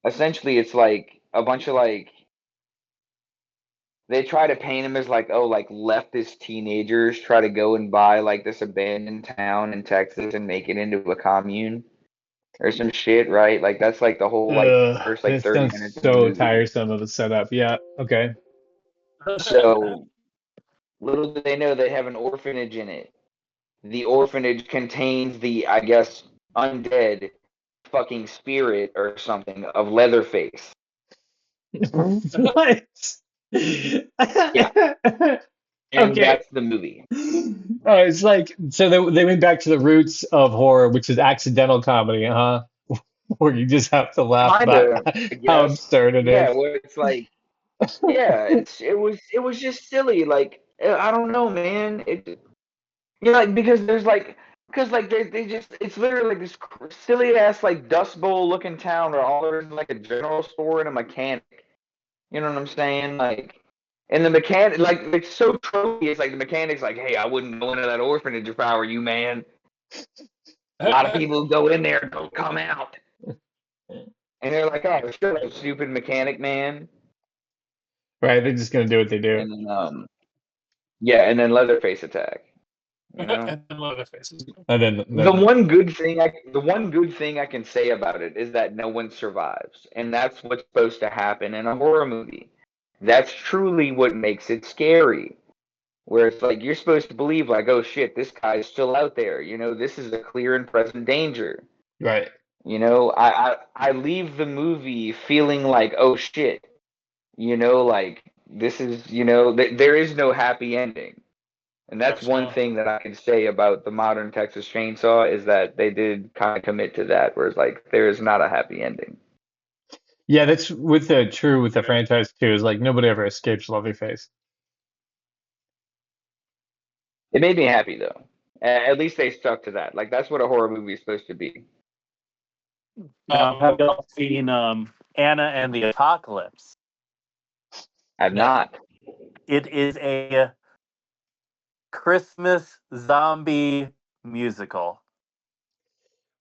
essentially, it's like a bunch of like they try to paint him as like, oh, like leftist teenagers try to go and buy like this abandoned town in Texas and make it into a commune or some shit, right? Like that's like the whole like first like This 30 sounds minutes of the so movie. tiresome of a setup. Yeah. Okay. So little do they know they have an orphanage in it. The orphanage contains the, I guess, undead fucking spirit or something of Leatherface. What? Yeah, and Okay. that's the movie. It's like so they went back to the roots of horror, which is accidental comedy, huh? Where you just have to laugh about Kinda, I how guess. absurd it Yeah, is. where it's like, yeah, it was just silly. Like I don't know, man. Like because like they just it's literally like this silly ass like Dust Bowl looking town where all there's like a general store and a mechanic. You know what I'm saying? Like, and the mechanic, like, it's so tropey. It's like the mechanic's like, hey, I wouldn't go into that orphanage if I were you, man. A lot of people go in there and don't come out. And they're like, oh, shut up, stupid mechanic, man. Right? They're just gonna do what they do. And then, yeah, and then Leatherface attack. You know, And then Leatherface. And then the one good thing I can say about it is that no one survives, and that's what's supposed to happen in a horror movie. That's truly what makes it scary. Where it's like you're supposed to believe, like, oh shit, this guy's still out there. This is a clear and present danger. right. I leave the movie feeling like, oh shit, like this is, there is no happy ending. And that's There's one no. thing that I can say about the modern Texas Chainsaw is that they did kind of commit to that, where it's like there is not a happy ending. Yeah, that's with the franchise too, is like nobody ever escapes Leatherface. It made me happy though. At least they stuck to that. Like that's what a horror movie is supposed to be. Now, have y'all seen Anna and the Apocalypse? I've No. not. It is a Christmas zombie musical,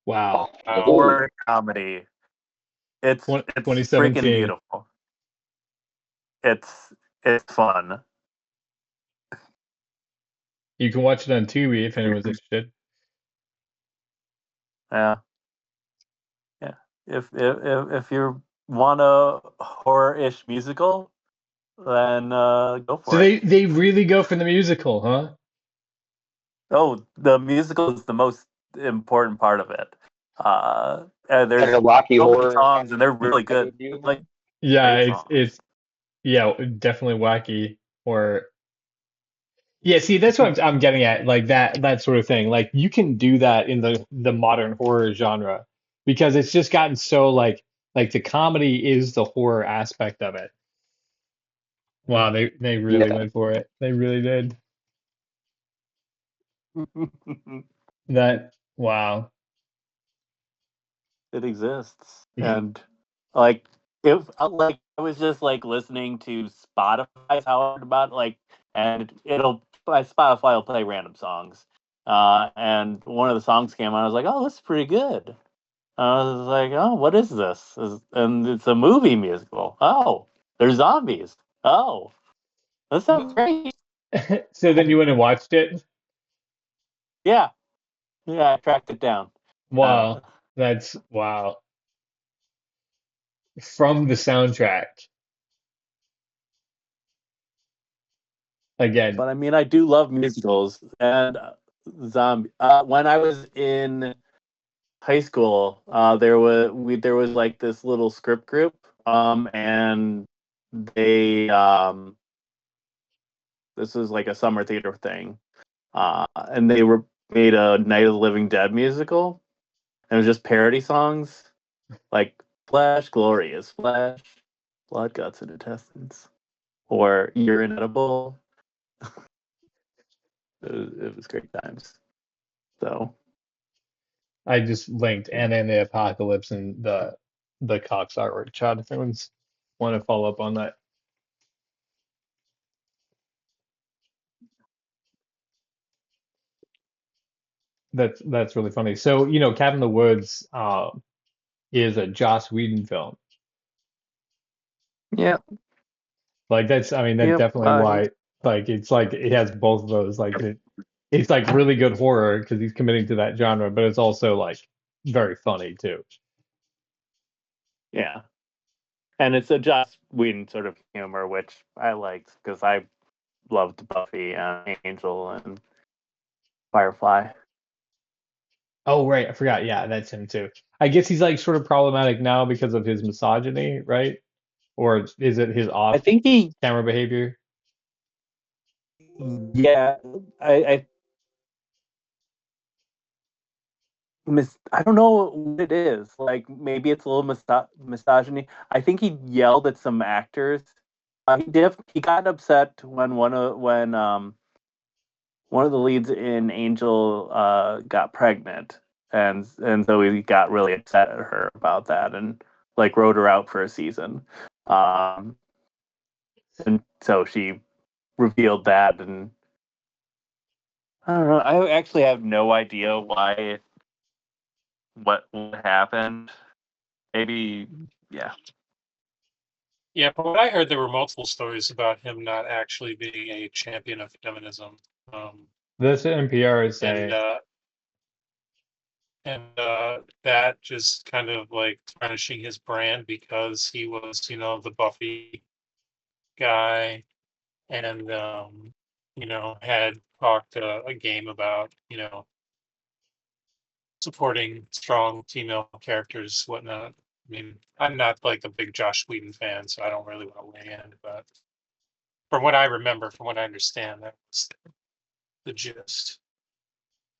Wow. Oh, horror comedy. It's freaking 2017. beautiful. It's fun. You can watch it on Tubi if anyone's interested. Yeah, yeah. If you want a horror-ish musical, then go So for it. they really go for the musical, huh? Oh, the musical is the most important part of it. And like there's a Rocky so many Horror songs, kind and they're of really type good. of deal. Like Yeah, great it's songs. it's yeah, definitely wacky or yeah, see that's what I'm getting at, like that sort of thing. Like you can do that in the modern horror genre because it's just gotten so like the comedy is the horror aspect of it. Wow, they really Yeah, went for it. They really did. That wow. It exists, and like if like I was just like listening to Spotify, how I heard about it, like, and it'll by Spotify will play random songs, and one of the songs came on. I was like, oh, this is pretty good. I was like, oh, what is this? And it's a movie musical. Oh, there's zombies. Oh, that sounds great. So then you went and watched it? Yeah, yeah, I tracked it down. Uh, Wow. That's wow. From the soundtrack. Again, but I mean, I do love musicals and zombie. When I was in high school, there was like this little script group, and they this was like a summer theater thing, and they were made a Night of the Living Dead musical, and it was just parody songs like "Flesh, Glorious Flesh," "Blood, Guts, and Intestines," or "You're Inedible." It was great times. So I just linked Anna and the Apocalypse and the Cox artwork chat if anyone's want to follow up on that. That's really funny. So, Cabin in the Woods is a Joss Whedon film. Yeah. Like I mean, that's Yep. definitely why. Like, it's like it has both of those. Like, it's like really good horror because he's committing to that genre, but it's also like very funny too. Yeah. And it's a Joss Whedon sort of humor, which I liked because I loved Buffy and Angel and Firefly. Oh, right, I forgot. Yeah, that's him too. I guess he's like sort of problematic now because of his misogyny, right? Or is it his I think off-camera behavior? yeah, I I don't know what it is. Like maybe it's a little misogyny. I think he yelled at some actors. He got upset when one of the leads in Angel got pregnant, and so he got really upset at her about that, and like wrote her out for a season. Um, and so she revealed that, and I don't know. I actually have no idea what happened. Maybe, yeah. Yeah, from what I heard, there were multiple stories about him not actually being a champion of feminism. That's what NPR is And saying. that just kind of like tarnishing his brand because he was, the Buffy guy, and had talked a game about, supporting strong female characters, whatnot. I mean, I'm not like a big Josh Whedon fan, so I don't really want to weigh in, but from what I remember, from what I understand, that was the gist.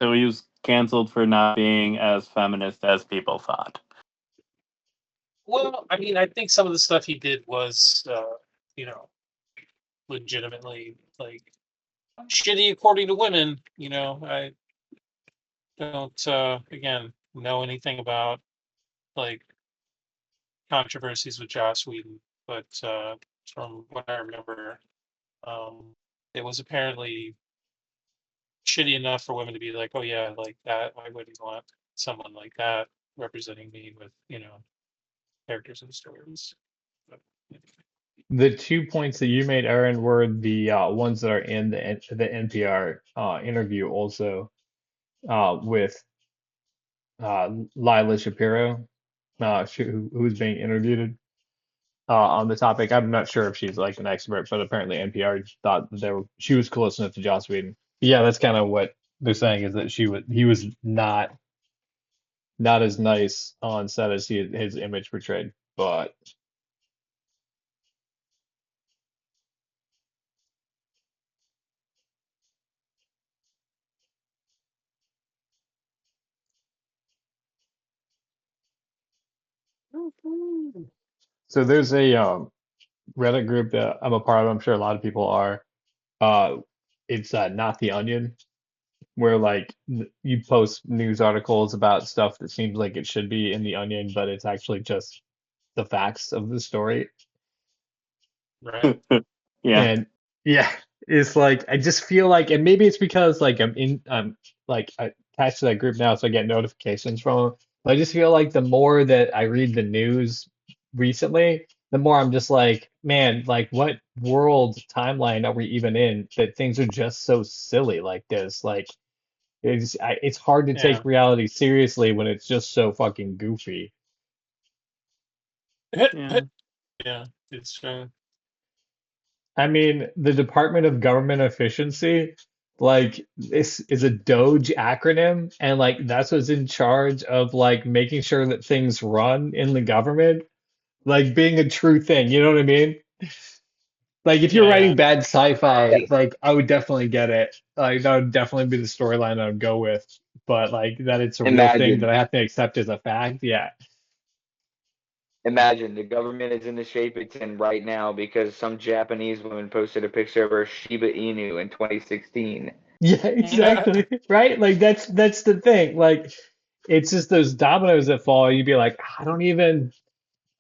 So he was canceled for not being as feminist as people thought. Well, I mean, I think some of the stuff he did was, legitimately like shitty according to women. I don't, again, know anything about like controversies with Joss Whedon, but from what I remember, it was apparently shitty enough for women to be like, "Oh yeah, like that. Why would you want someone like that representing me with characters and stories?" But, The 2 points that you made, Aaron, were the ones that are in the NPR interview also with Lila Shapiro, who's being interviewed on the topic. I'm not sure if she's like an expert, but apparently NPR thought that she was close enough to Joss Whedon. Yeah, that's kind of what they're saying is that he was not as nice on set as his image portrayed. But so there's a Reddit group that I'm a part of. I'm sure a lot of people are. Uh, it's Not the Onion, where like you post news articles about stuff that seems like it should be in the Onion, but it's actually just the facts of the story. right. Yeah. And yeah, it's like I just feel like, and maybe it's because like I'm like attached to that group now, so I get notifications from them. But I just feel like the more that I read the news recently, the more I'm just like, man, like what world timeline are we even in that things are just so silly like this? Like it's hard to Yeah. take reality seriously when it's just so fucking goofy. Yeah. Yeah, it's I mean, the Department of Government Efficiency, like this is a Doge acronym, and like that's what's in charge of like making sure that things run in the government, like being a true thing. You know what I mean? Like if you're yeah. writing bad sci-fi, like I would definitely get it. Like that would definitely be the storyline I would go with. But like that it's a real thing that Imagine, I have to accept as a fact, yeah. imagine the government is in the shape it's in right now because some Japanese woman posted a picture of her Shiba Inu in 2016. Yeah, exactly. Right? Like that's the thing. Like it's just those dominoes that fall. You'd be like, I don't even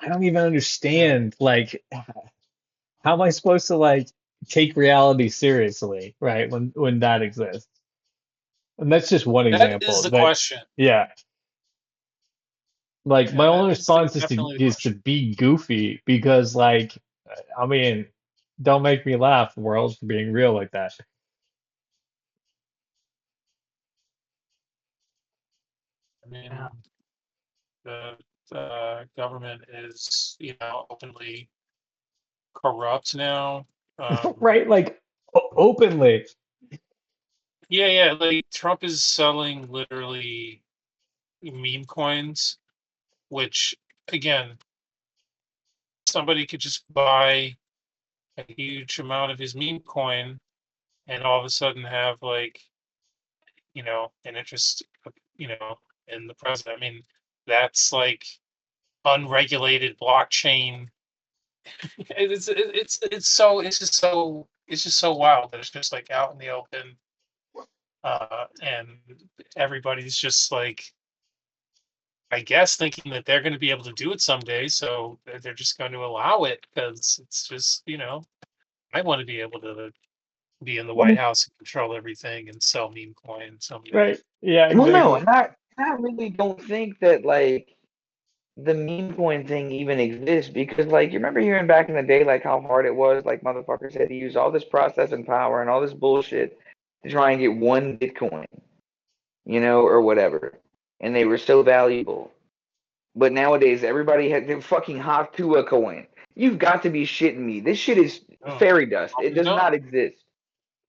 Yeah. understand. Like, how am I supposed to like take reality seriously, right? When that exists. And that's just one That is example. the That, question. yeah, like my Yeah, only that is response definitely the is to question. be goofy because like, I mean, don't make me laugh, world, for being real like that. I mean, the government is, openly corrupt now. Right? Like openly. Yeah, like Trump is selling literally meme coins, which again, somebody could just buy a huge amount of his meme coin and all of a sudden have like, an interest, you know, in the president. I mean, that's like unregulated blockchain. It's just so wild that it's just like out in the open, and everybody's just like, I guess, thinking that they're going to be able to do it someday, so they're just going to allow it because it's just, I want to be able to be in the White House and control everything and sell meme coin someday. Right? Yeah, Well, no, exactly. and I really don't think that like the meme coin thing even exists because like you remember hearing back in the day like how hard it was, like motherfuckers had to use all this processing power and all this bullshit to try and get one Bitcoin, or whatever. And they were so valuable. But nowadays everybody has they fucking hot to a coin. You've got to be shitting me. This shit is Oh, fairy dust. pump It and does dump, not exist.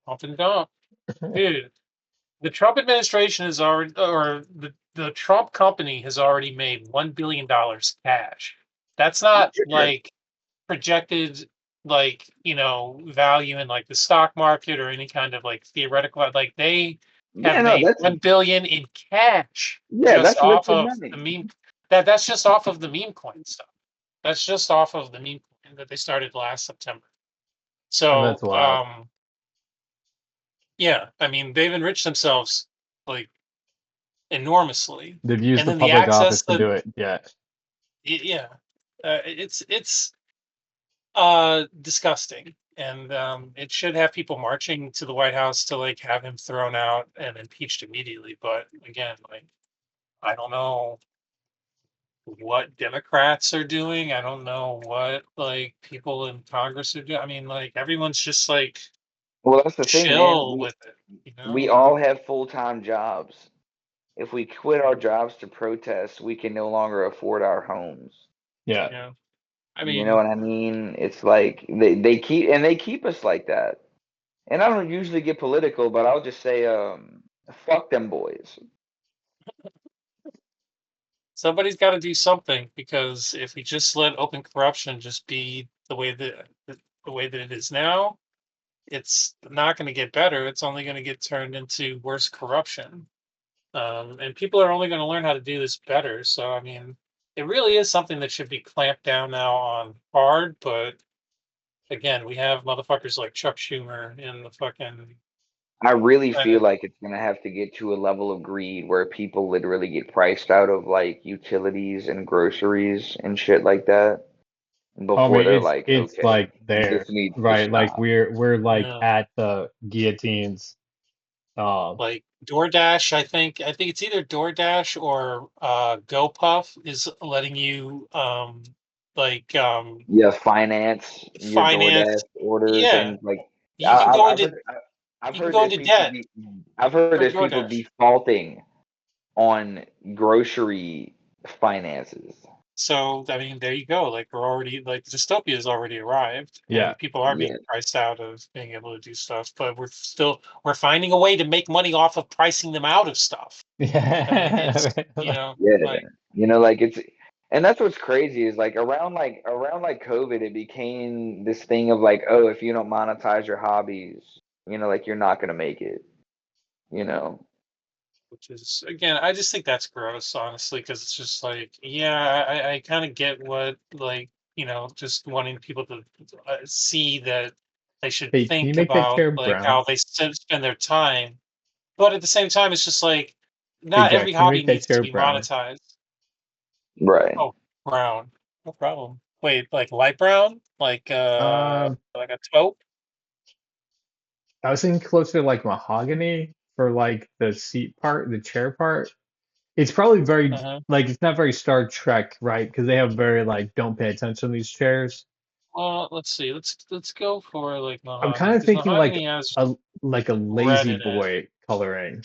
pump and dump, dude. The Trump administration has already, or the Trump company has already made $1 billion cash. That's I'm not sure. like projected, like, value in like the stock market or any kind of like theoretical, like they have Yeah, no, made that's 1 billion in cash yeah, just that's off liquid of money. the meme. That's just off of the meme coin stuff. That's just off of the meme coin that they started last September. That's So, wild. yeah, I mean, they've enriched themselves like enormously. They've used And the then the public office access to that, do it. Yeah. yeah, it's disgusting. And it should have people marching to the White House to like have him thrown out and impeached immediately. But again, like, I don't know what Democrats are doing. I don't know what like people in Congress are doing. I mean, like everyone's just like Well, that's the thing, man. chill We with it, we like, all have full-time jobs. If we quit our jobs to protest, we can no longer afford our homes. Yeah. you know. I You know mean, what I mean? It's like they keep us like that. And I don't usually get political, but I'll just say, fuck them boys. somebody's got to do something because if we just let open corruption just be the way that it is now, it's not going to get better. It's only going to get turned into worse corruption. And people are only going to learn how to do this better. So, I mean, it really is something that should be clamped down now on hard. But again, we have motherfuckers like Chuck Schumer in the fucking I really feel Senate. like it's gonna have to get to a level of greed where people literally get priced out of like utilities and groceries and shit like that I before mean, they're like, it's okay, like this there, needs to right? Like stop. we're like Yeah. at the guillotines. Like DoorDash, I think it's either DoorDash or GoPuff is letting you like Yeah, finance your DoorDash finance. orders Yeah, and like I, you can go I've into heard I've you can heard go there's into people debt de I've heard for there's people DoorDash. defaulting on grocery finances. So I mean, there you go. Like we're already like dystopia has already arrived, Yeah. and people are being Yeah. priced out of being able to do stuff. But we're finding a way to make money off of pricing them out of stuff. I mean, it's Yeah. Yeah. like Like it's and that's what's crazy is like around like COVID, it became this thing of like, oh, if you don't monetize your hobbies, like you're not gonna make it, you know. which is again, I just think that's gross, honestly, because it's just like, yeah, I kind of get what like just wanting people to see that they should Hey, can you think make that about chair like brown? how they spend their time, but at the same time, it's just like not every Exactly. hobby Make that needs to chair be brown. monetized. Right. Oh, brown. No problem. Wait, like light brown? Like a taupe? I was thinking closer to like mahogany for like the seat part, the chair part. It's probably very Uh-huh. like it's not very Star Trek, right? Because they have very like don't pay attention to these chairs. Well, let's see. Let's go for like I'm mahogany kind of because thinking mahogany has like a red lazy in it. boy coloring.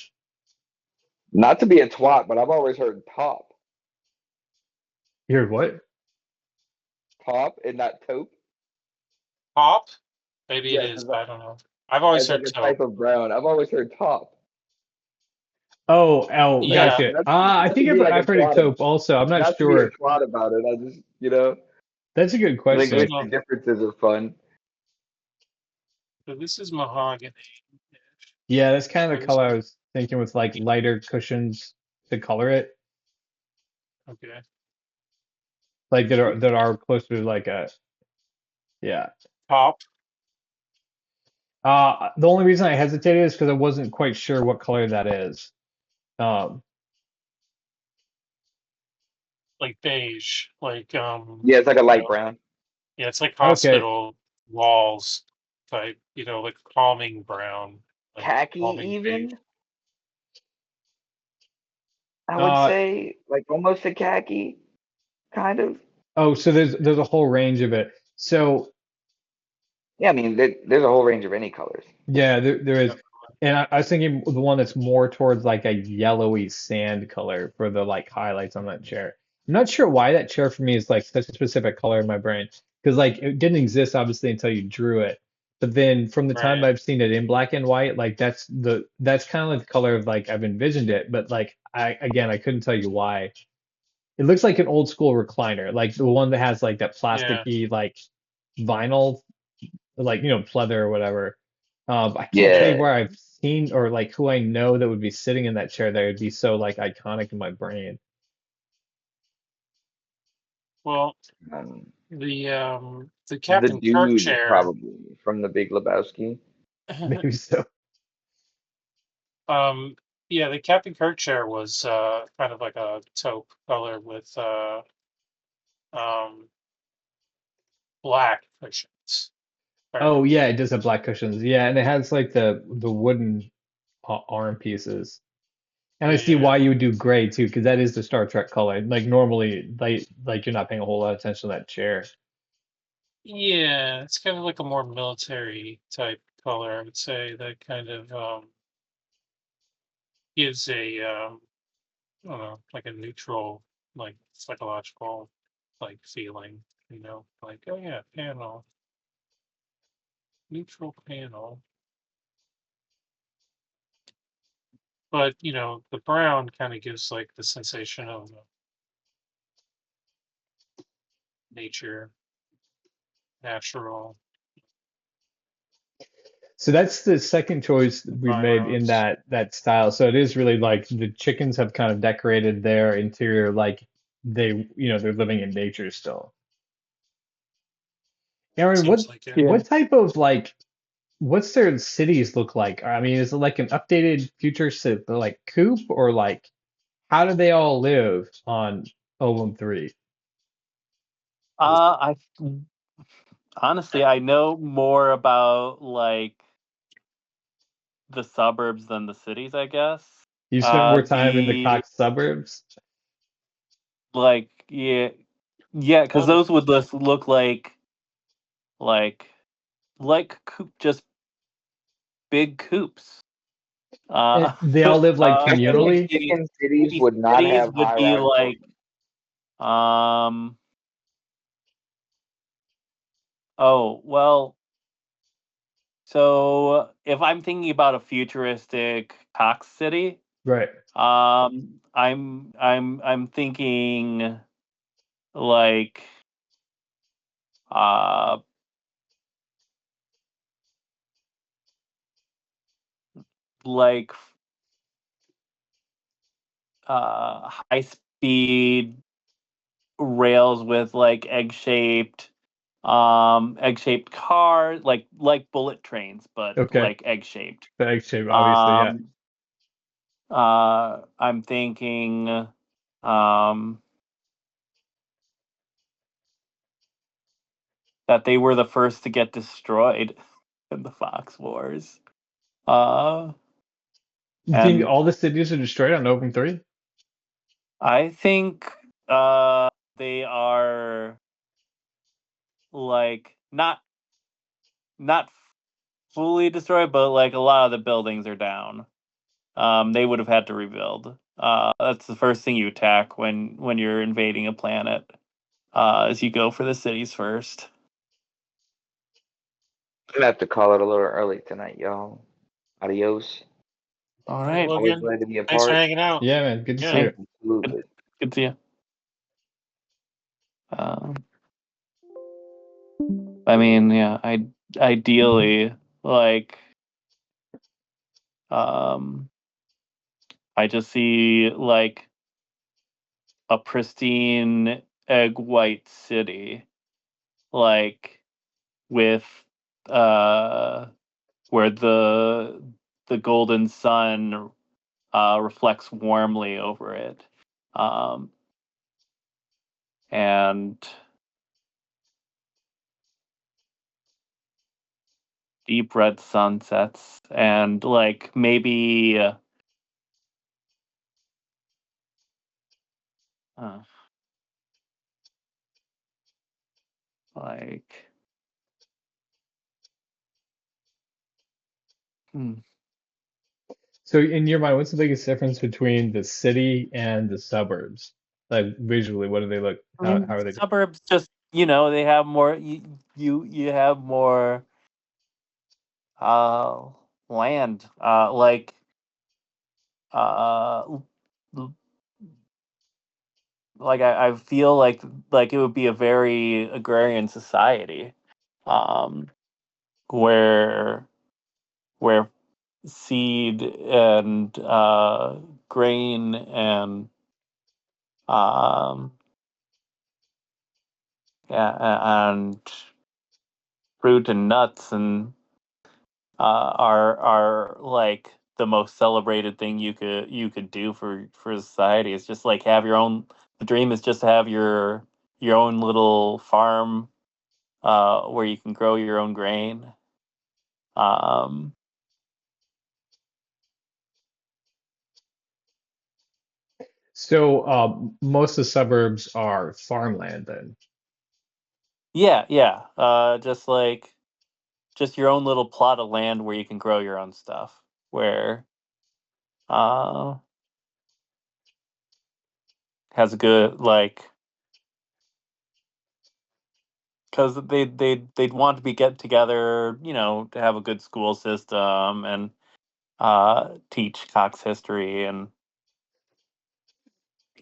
Not to be a twat, but I've always heard top. Here, what? Top and not taupe. Pop? Maybe it Yes, is, but I don't know. I've always as like heard a taupe. type of brown. I've always heard top. Oh, Yeah. gotcha. Not, I not to think be like a I've heard of twat, taupe also. I'm not not to be a sure. twat about it. I just, you know, That's a good This is question. ma- linguistic differences are fun. so this is mahogany. Yeah, that's kind of Or the this color I was thinking with like lighter cushions to color it, okay. like that are closer to like a yeah. Pop, The only reason I hesitated is because I wasn't quite sure what color that is. Um, like beige, like Yeah, it's like a you light know, brown. yeah, it's like okay. hospital walls type, like calming brown, like Khaki calming beige. even, I would Uh, say, like almost a khaki, kind of. oh, so there's a whole range of it. So Yeah, I mean, there's a whole range of any colors. yeah, there is. Definitely. And I was thinking the one that's more towards like a yellowy sand color for the like highlights on that chair. I'm not sure why that chair for me is like such a specific color in my brain because like it didn't exist obviously until you drew it. But then from the time Right. I've seen it in black and white, like that's kind of like the color of like I've envisioned it. But like I couldn't tell you why. It looks like an old school recliner, like the one that has like that Yeah. plasticky like vinyl like pleather or whatever. I can't tell you Yeah, where I've seen or like who I know that would be sitting in that chair that would be so like iconic in my brain. Well, um, the the Captain Kirk dude chair, probably from the Big Lebowski. Maybe so. um, yeah, the Captain Kirk chair was kind of like a taupe color with um black cushions. Right. Oh yeah, it does have black cushions. Yeah, and it has like the wooden arm pieces. And I see Yeah. why you would do gray too, because that is the Star Trek color. Like normally, like you're not paying a whole lot of attention to that chair. Yeah, it's kind of like a more military type color, I would say, that kind of gives a I don't know, like a neutral, like psychological like feeling, like oh yeah, panel, neutral panel. But the brown kind of gives like the sensation of nature, natural So that's the second choice that we've made in environs. that style. So it is really like the chickens have kind of decorated their interior like they're living in nature still. Aaron, Seems like it. Yeah. what type of like what's their cities look like? I mean, is it like an updated future like coop or like how do they all live on Olum 3? I honestly I know more about like the suburbs than the cities, I guess. You spent more time in the The Cox suburbs? like yeah, because Oh, those would just look like just big coops. And they all live like I feel like communally? chicken cities maybe would not cities have would high be rise like buildings. um oh well, so if I'm thinking about a futuristic Cox city, Right. I'm thinking like uh like high speed rails with like egg shaped cars, like bullet trains but Okay. like egg shaped. The egg shape, obviously, yeah. um I'm thinking that they were the first to get destroyed in the Fox Wars. You think And all the cities are destroyed on Open 3? I think they are like not fully destroyed, but like a lot of the buildings are down. They would have had to rebuild. That's the first thing you attack when you're invading a planet. Is you go for the cities first. I'm gonna have to call it a little early tonight, y'all. Adios. All All right, right. Always Logan. glad to be a Thanks for part. hanging out. Yeah, man. Good to see Yeah. you. Absolutely. Good to see you. I mean, yeah, ideally, like, um, I just see like a pristine egg white city, like with uh, where the golden sun reflects warmly over it, um, and deep red sunsets, and like maybe uh, like hmm, So, in your mind, what's the biggest difference between the city and the suburbs? Like visually, what do they look? I How mean, are they different? suburbs just they have more. You have more uh land. Uh l- I feel like it would be a very agrarian society, um, where where seed and grain and um and fruit and nuts and are like the most celebrated thing you could do for society. It's just like have your own. The dream is just to have your own little farm where you can grow your own grain. Um, So, most of the suburbs are farmland then. yeah, yeah. Just your own little plot of land where you can grow your own stuff. Where uh has a good like because they'd want to be get together, to have a good school system and teach Cox history and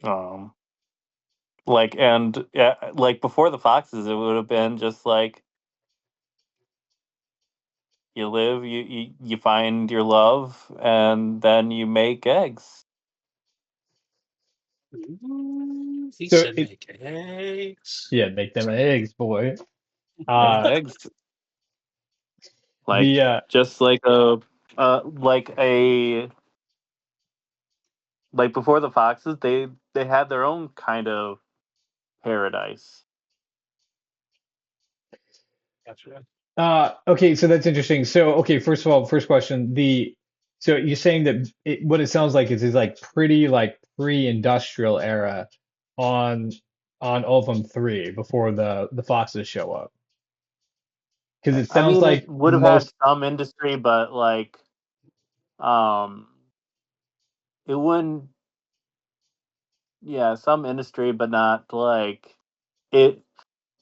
um like before the Foxes, it would have been just like you live, you find your love, and then you make eggs. Ooh, he So, said make eggs. yeah, make them eggs, boy. Make Uh, eggs the like just like a like before the Foxes, they had their own kind of paradise. Gotcha. Okay, so that's interesting. So, okay, first of all, first question, so you're saying that what it sounds like is like pretty like pre-industrial era on on Ovum 3 before the foxes show up. Because it I sounds mean, it like would have had most some industry, but like, um, it wouldn't. Yeah, some industry, but not like it.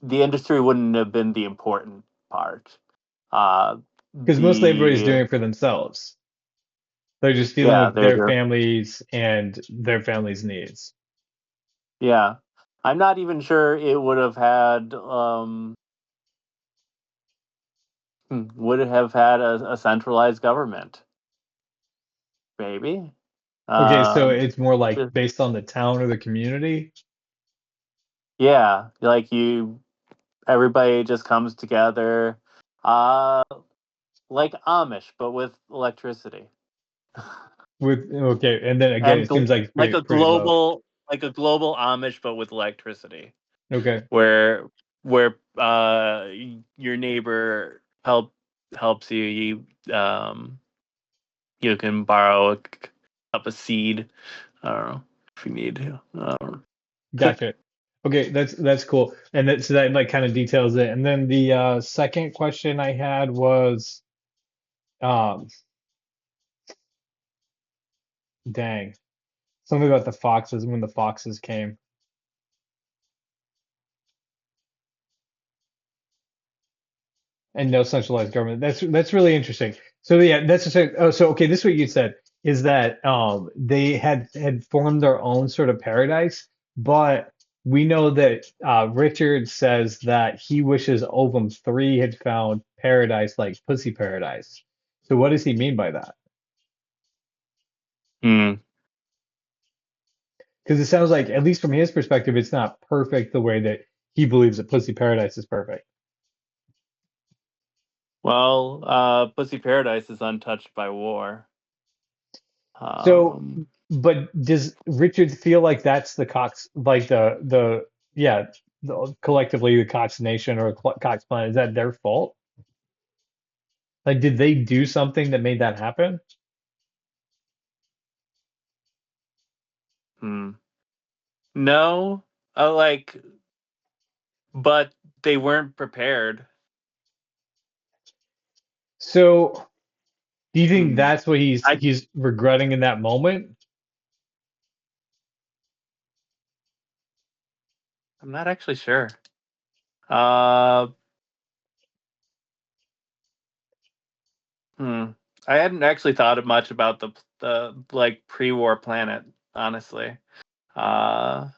The industry wouldn't have been the important part. Uh, because most labor is the doing it for themselves. They're just dealing Yeah, with they're their just families and their families' needs. yeah. I'm not even sure it would have had would it have had a centralized government, maybe. Okay, so Um, it's more like just based on the town or the community. yeah, like everybody just comes together, uh, like Amish, but with electricity. With okay, and then again, and it seems like like a pretty low. global Amish, but with electricity, Okay, where your neighbor helps you. You can borrow a cup of seed. I don't know if you need. I don't know. gotcha. Okay, that's cool, and that so that like kind of details it. And then the second question I had was, um, dang, something about the foxes when the foxes came. And no centralized government. That's really interesting. So yeah, that's just oh, so okay. This is what you said is that they had formed their own sort of paradise, but we know that Richard says that he wishes Ovum 3 had found paradise like Pussy Paradise. So what does he mean by that? Hmm. Because it sounds like, at least from his perspective, it's not perfect the way that he believes that Pussy Paradise is perfect. Well, Pussy Paradise is untouched by war. So, Um, but does Richard feel like that's the Cox, like yeah, collectively the Cox Nation or Cox Planet, is that their fault? Like, did they do something that made that happen? hmm. No, but they weren't prepared. So, do you think Hmm. that's what I he's regretting in that moment? I'm not actually sure. Uh, hmm. I hadn't actually thought much about the like pre-war planet, honestly. Uh,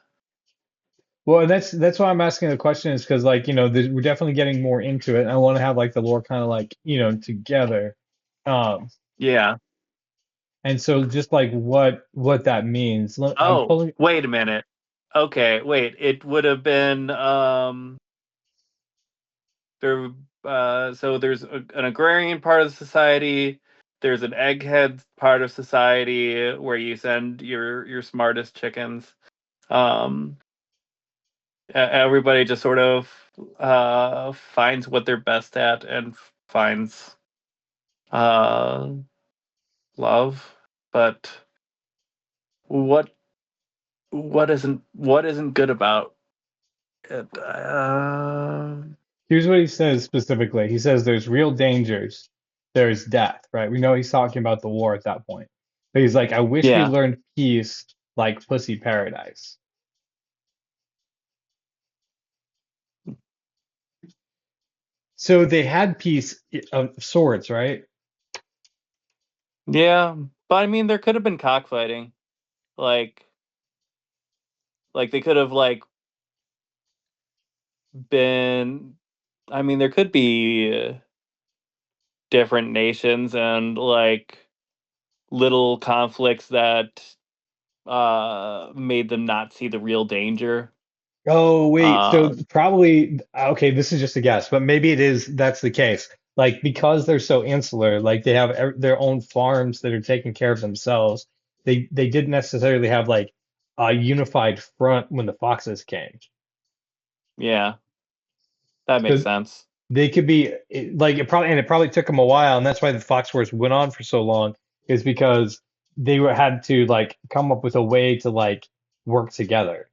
Well, and that's why I'm asking the question is because like we're definitely getting more into it. And I want to have like the lore kind of like together. Um, yeah. and so just like what that means. I'm Oh, pulling. wait a minute. Okay, wait. It would have been there. So there's an agrarian part of the society. There's an egghead part of society where you send your smartest chickens. Um, Everybody just sort of finds what they're best at and finds uh love, but what what isn't good about it? Here's what he says specifically. He says there's real dangers. There's death, right? We know he's talking about the war at that point. But he's like, I wish we Yeah, learned peace like Pussy Paradise. So they had peace of sorts, right? yeah, but I mean, there could have been cockfighting, like they could have been. I mean, there could be different nations and little conflicts that made them not see the real danger. Oh, wait. So Um, probably, okay, this is just a guess, but maybe that's the case. Like, because they're so insular, like they have their own farms that are taking care of themselves. They didn't necessarily have like a unified front when the Foxes came. yeah, that makes So sense. they could be like it probably took them a while, and that's why the Fox Wars went on for so long, is because had to like come up with a way to like work together.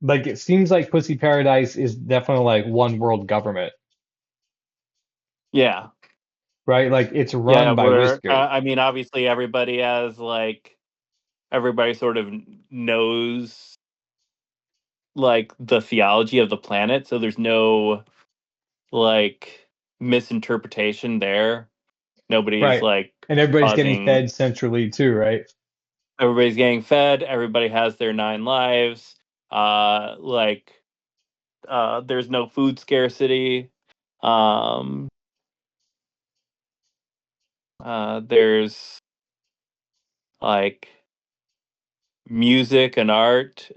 Like it seems like Pussy Paradise is definitely like one world government, Yeah, right? Like it's yeah. run by Where Whisker. I mean, obviously, everybody sort of knows the theology of the planet, so there's no like misinterpretation there. Nobody's Right. And everybody's getting causing. fed centrally too, right? Everybody's getting fed. Everybody has their 9 lives. Uh, like there's no food scarcity. Um, there's like music and art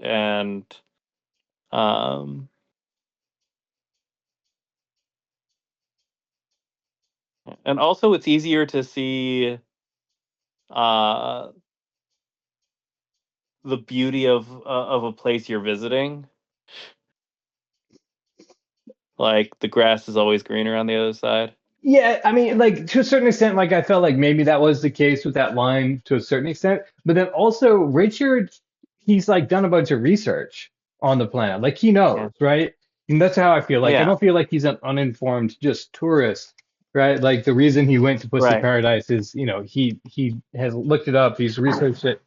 um, and also it's easier to see the beauty of a place you're visiting. Like the grass is always greener on the other side. Yeah, I mean, like to a certain extent, like I felt like maybe that was the case with that line to a certain extent. But then also Richard, he's like done a bunch of research on the planet. Like he Yeah. knows, right? And that's how I feel. Like I Yeah. don't feel like he's an uninformed just tourist, right? Like the reason he went to Pussy Right. Paradise is, he has looked it up, he's researched it.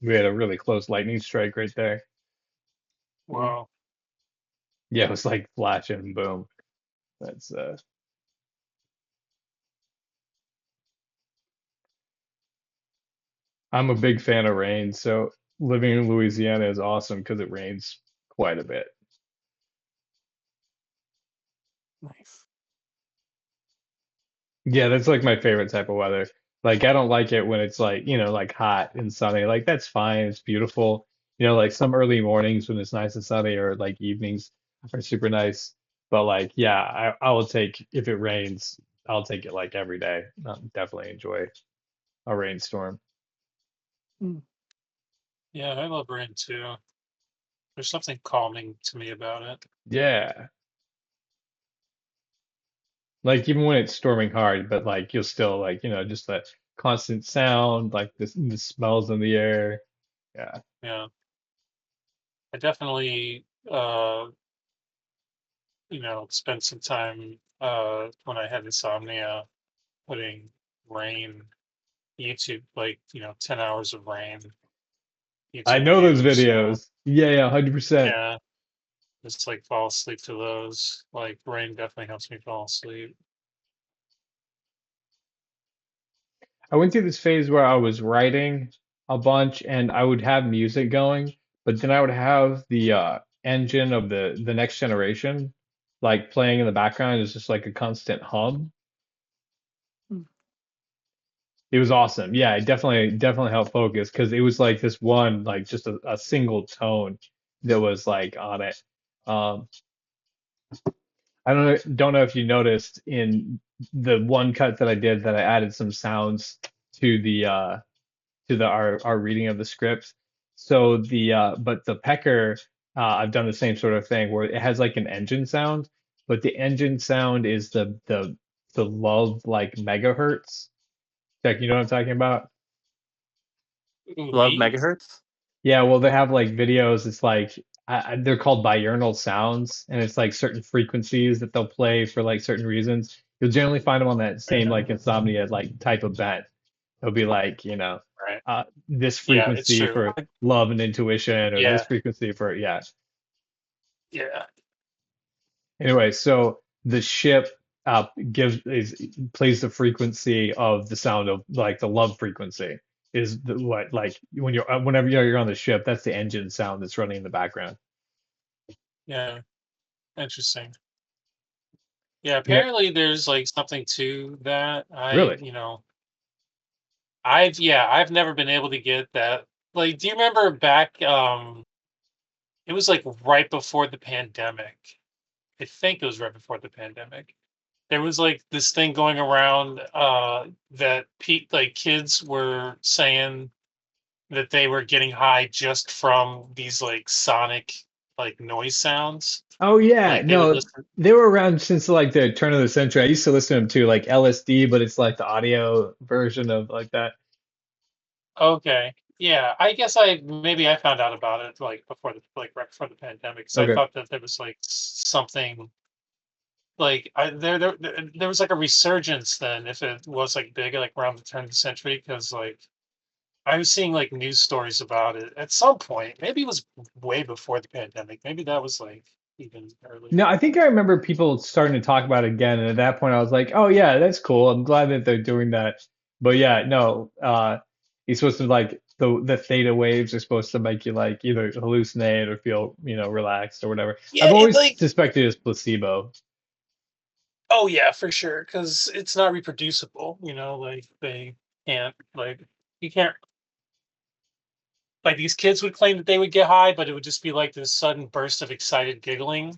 We had a really close lightning strike right there. Wow. Yeah, it was like flash and boom. That's I'm a big fan of rain, so living in Louisiana is awesome because it rains quite a bit. Nice. Yeah, that's like my favorite type of weather. Like I don't like it when it's like, like hot and sunny. Like that's fine, it's beautiful. Like some early mornings when it's nice and sunny or like evenings are super nice. But like, yeah, I will take if it rains, I'll take it like every day. I'll definitely enjoy a rainstorm. Mm. Yeah, I love rain too. There's something calming to me about it. Yeah. Like even when it's storming hard, but like you'll still like, just that constant sound, like the smells in the air. Yeah. Yeah. I definitely spent some time when I had insomnia putting rain YouTube, like, 10 hours of rain I YouTube know those videos. videos. Yeah, yeah, 100%. Yeah, just like fall asleep to those. Like rain definitely helps me fall asleep. I went through this phase where I was writing a bunch and I would have music going, but then I would have the engine of the next generation like playing in the background. It's just like a constant hum. Mm. It was awesome. Yeah, it definitely helped focus because it was like this one, like just a single tone that was like on it. Um, I don't know if you noticed in the one cut that I did that I added some sounds to our reading of the script. So but the pecker, I've done the same sort of thing where it has like an engine sound, but the engine sound is the love like megahertz. Check, you know what I'm talking about? Ooh, Love me? megahertz. Yeah, well, they have like videos. It's like they're called diurnal sounds, and it's like certain frequencies that they'll play for like certain reasons. You'll generally find them on that same like insomnia like type of bent. It'll be like, Right. this Yeah, it's frequency true. for love and intuition, or this Yeah, frequency for, yeah. yeah, Anyway, so the ship plays the frequency of the sound of like the love frequency is what like whenever you're on the ship, that's the engine sound that's running in the background. yeah. Interesting. Yeah, You know, apparently there's like something to that. really. I've never been able to get that. Like, do you remember back it was like right before the pandemic. I think it was right before the pandemic. There was like this thing going around that like kids were saying that they were getting high just from these like sonic like noise sounds. Oh yeah, Like they would no, listen. they were around since like the turn of the century. I used to listen to them too, like LSD, but it's like the audio version of like that. Okay. Yeah, I guess I found out about it like before the like right before the pandemic. So I Okay. thought that there was like something like there was like a resurgence then if it was like big like around the turn of the century because like I was seeing like news stories about it at some point. Maybe it was way before the pandemic. Maybe that was like even No, earlier. I think I remember people starting to talk about it again, and at that point I was like, "Oh yeah, that's cool. I'm glad that they're doing that." But yeah, no, you're supposed to like the theta waves are supposed to make you like either hallucinate or feel, relaxed or whatever. Yeah, I've it always like suspected it's placebo. oh yeah, for sure, because it's not reproducible. Like they can't like you can't like these kids would claim that they would get high, but it would just be like this sudden burst of excited giggling,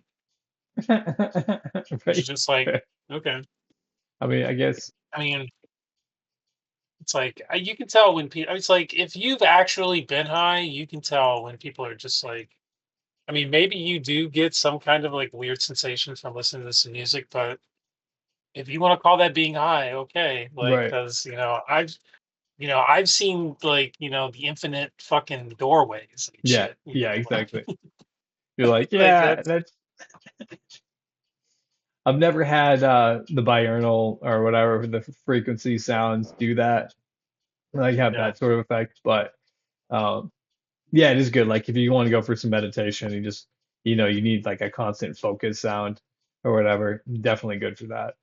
which is Right. just like okay. I mean, I guess I mean, It's like you can tell when people. It's like if you've actually been high, you can tell when people are just like. I mean, maybe you do get some kind of like weird sensation from listening to some music, but if you want to call that being high, okay, like Right. because I've seen like the infinite fucking doorways and Yeah. shit. Yeah. Like, Exactly. You're like, like yeah, that's that's. I've never had the binaural or whatever the frequency sounds do that, like have yeah. that sort of effect. But um, yeah, it is good. Like if you want to go for some meditation, you just you need like a constant focus sound or whatever. Definitely good for that.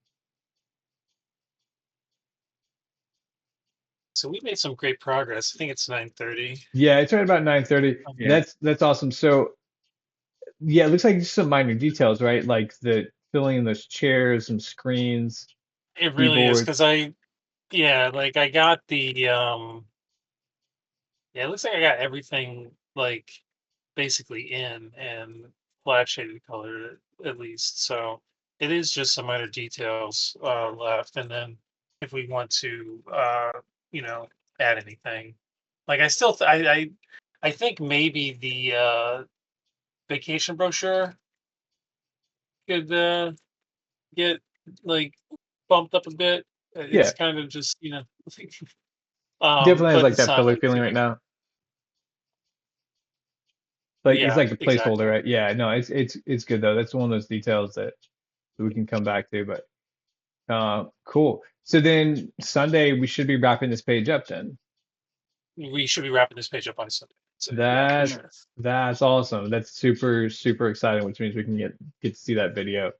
So we made some great progress. I think it's 9:30. Yeah, it's right about 9:30. Yeah. That's awesome. So yeah, it looks like just some minor details, right? Like the filling in those chairs, some screens, It really is keyboards. because like I got the yeah, it looks like I got everything like basically in and flat shaded color at least. So it is just some minor details left, and then if we want to you know add anything, like I still I think maybe the vacation brochure could get like bumped up a bit. It's Yeah, kind of just definitely has but like it's that not filler like feeling too right big. now. Like it's Yeah, like a placeholder, exactly. right? Yeah, no, it's good though. That's one of those details that we can come back to. But cool. So then Sunday we should be wrapping this page up then. We should be wrapping this page up on Sunday. So yeah, for That sure. Nice. that's awesome. That's super super exciting, which means we can get to see that video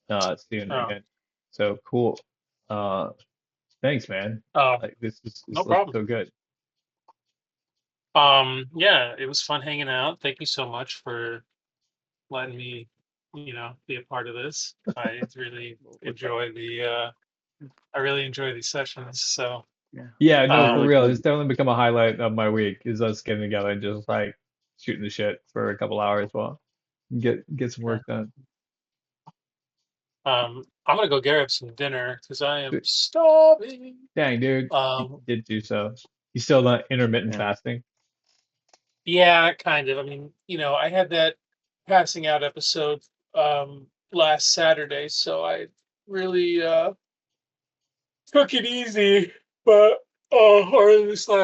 soon Oh, again. So cool. Uh, thanks, man. um, Like this no looks problem. so good. Yeah, it was fun hanging out. Thank you so much for letting me, be a part of this. With that. I really enjoy these sessions. So, Yeah. Yeah, It's no, been for um, really real. It's good. definitely become a highlight of my week is us getting together and just like shooting the shit for a couple hours while get some yeah. work done. I'm gonna go grab some dinner because I am starving. Dang, dude, you Um, did do so. You still not intermittent Yeah. fasting? yeah, kind of. I mean, I had that passing out episode last Saturday, so I really took it easy, but or this last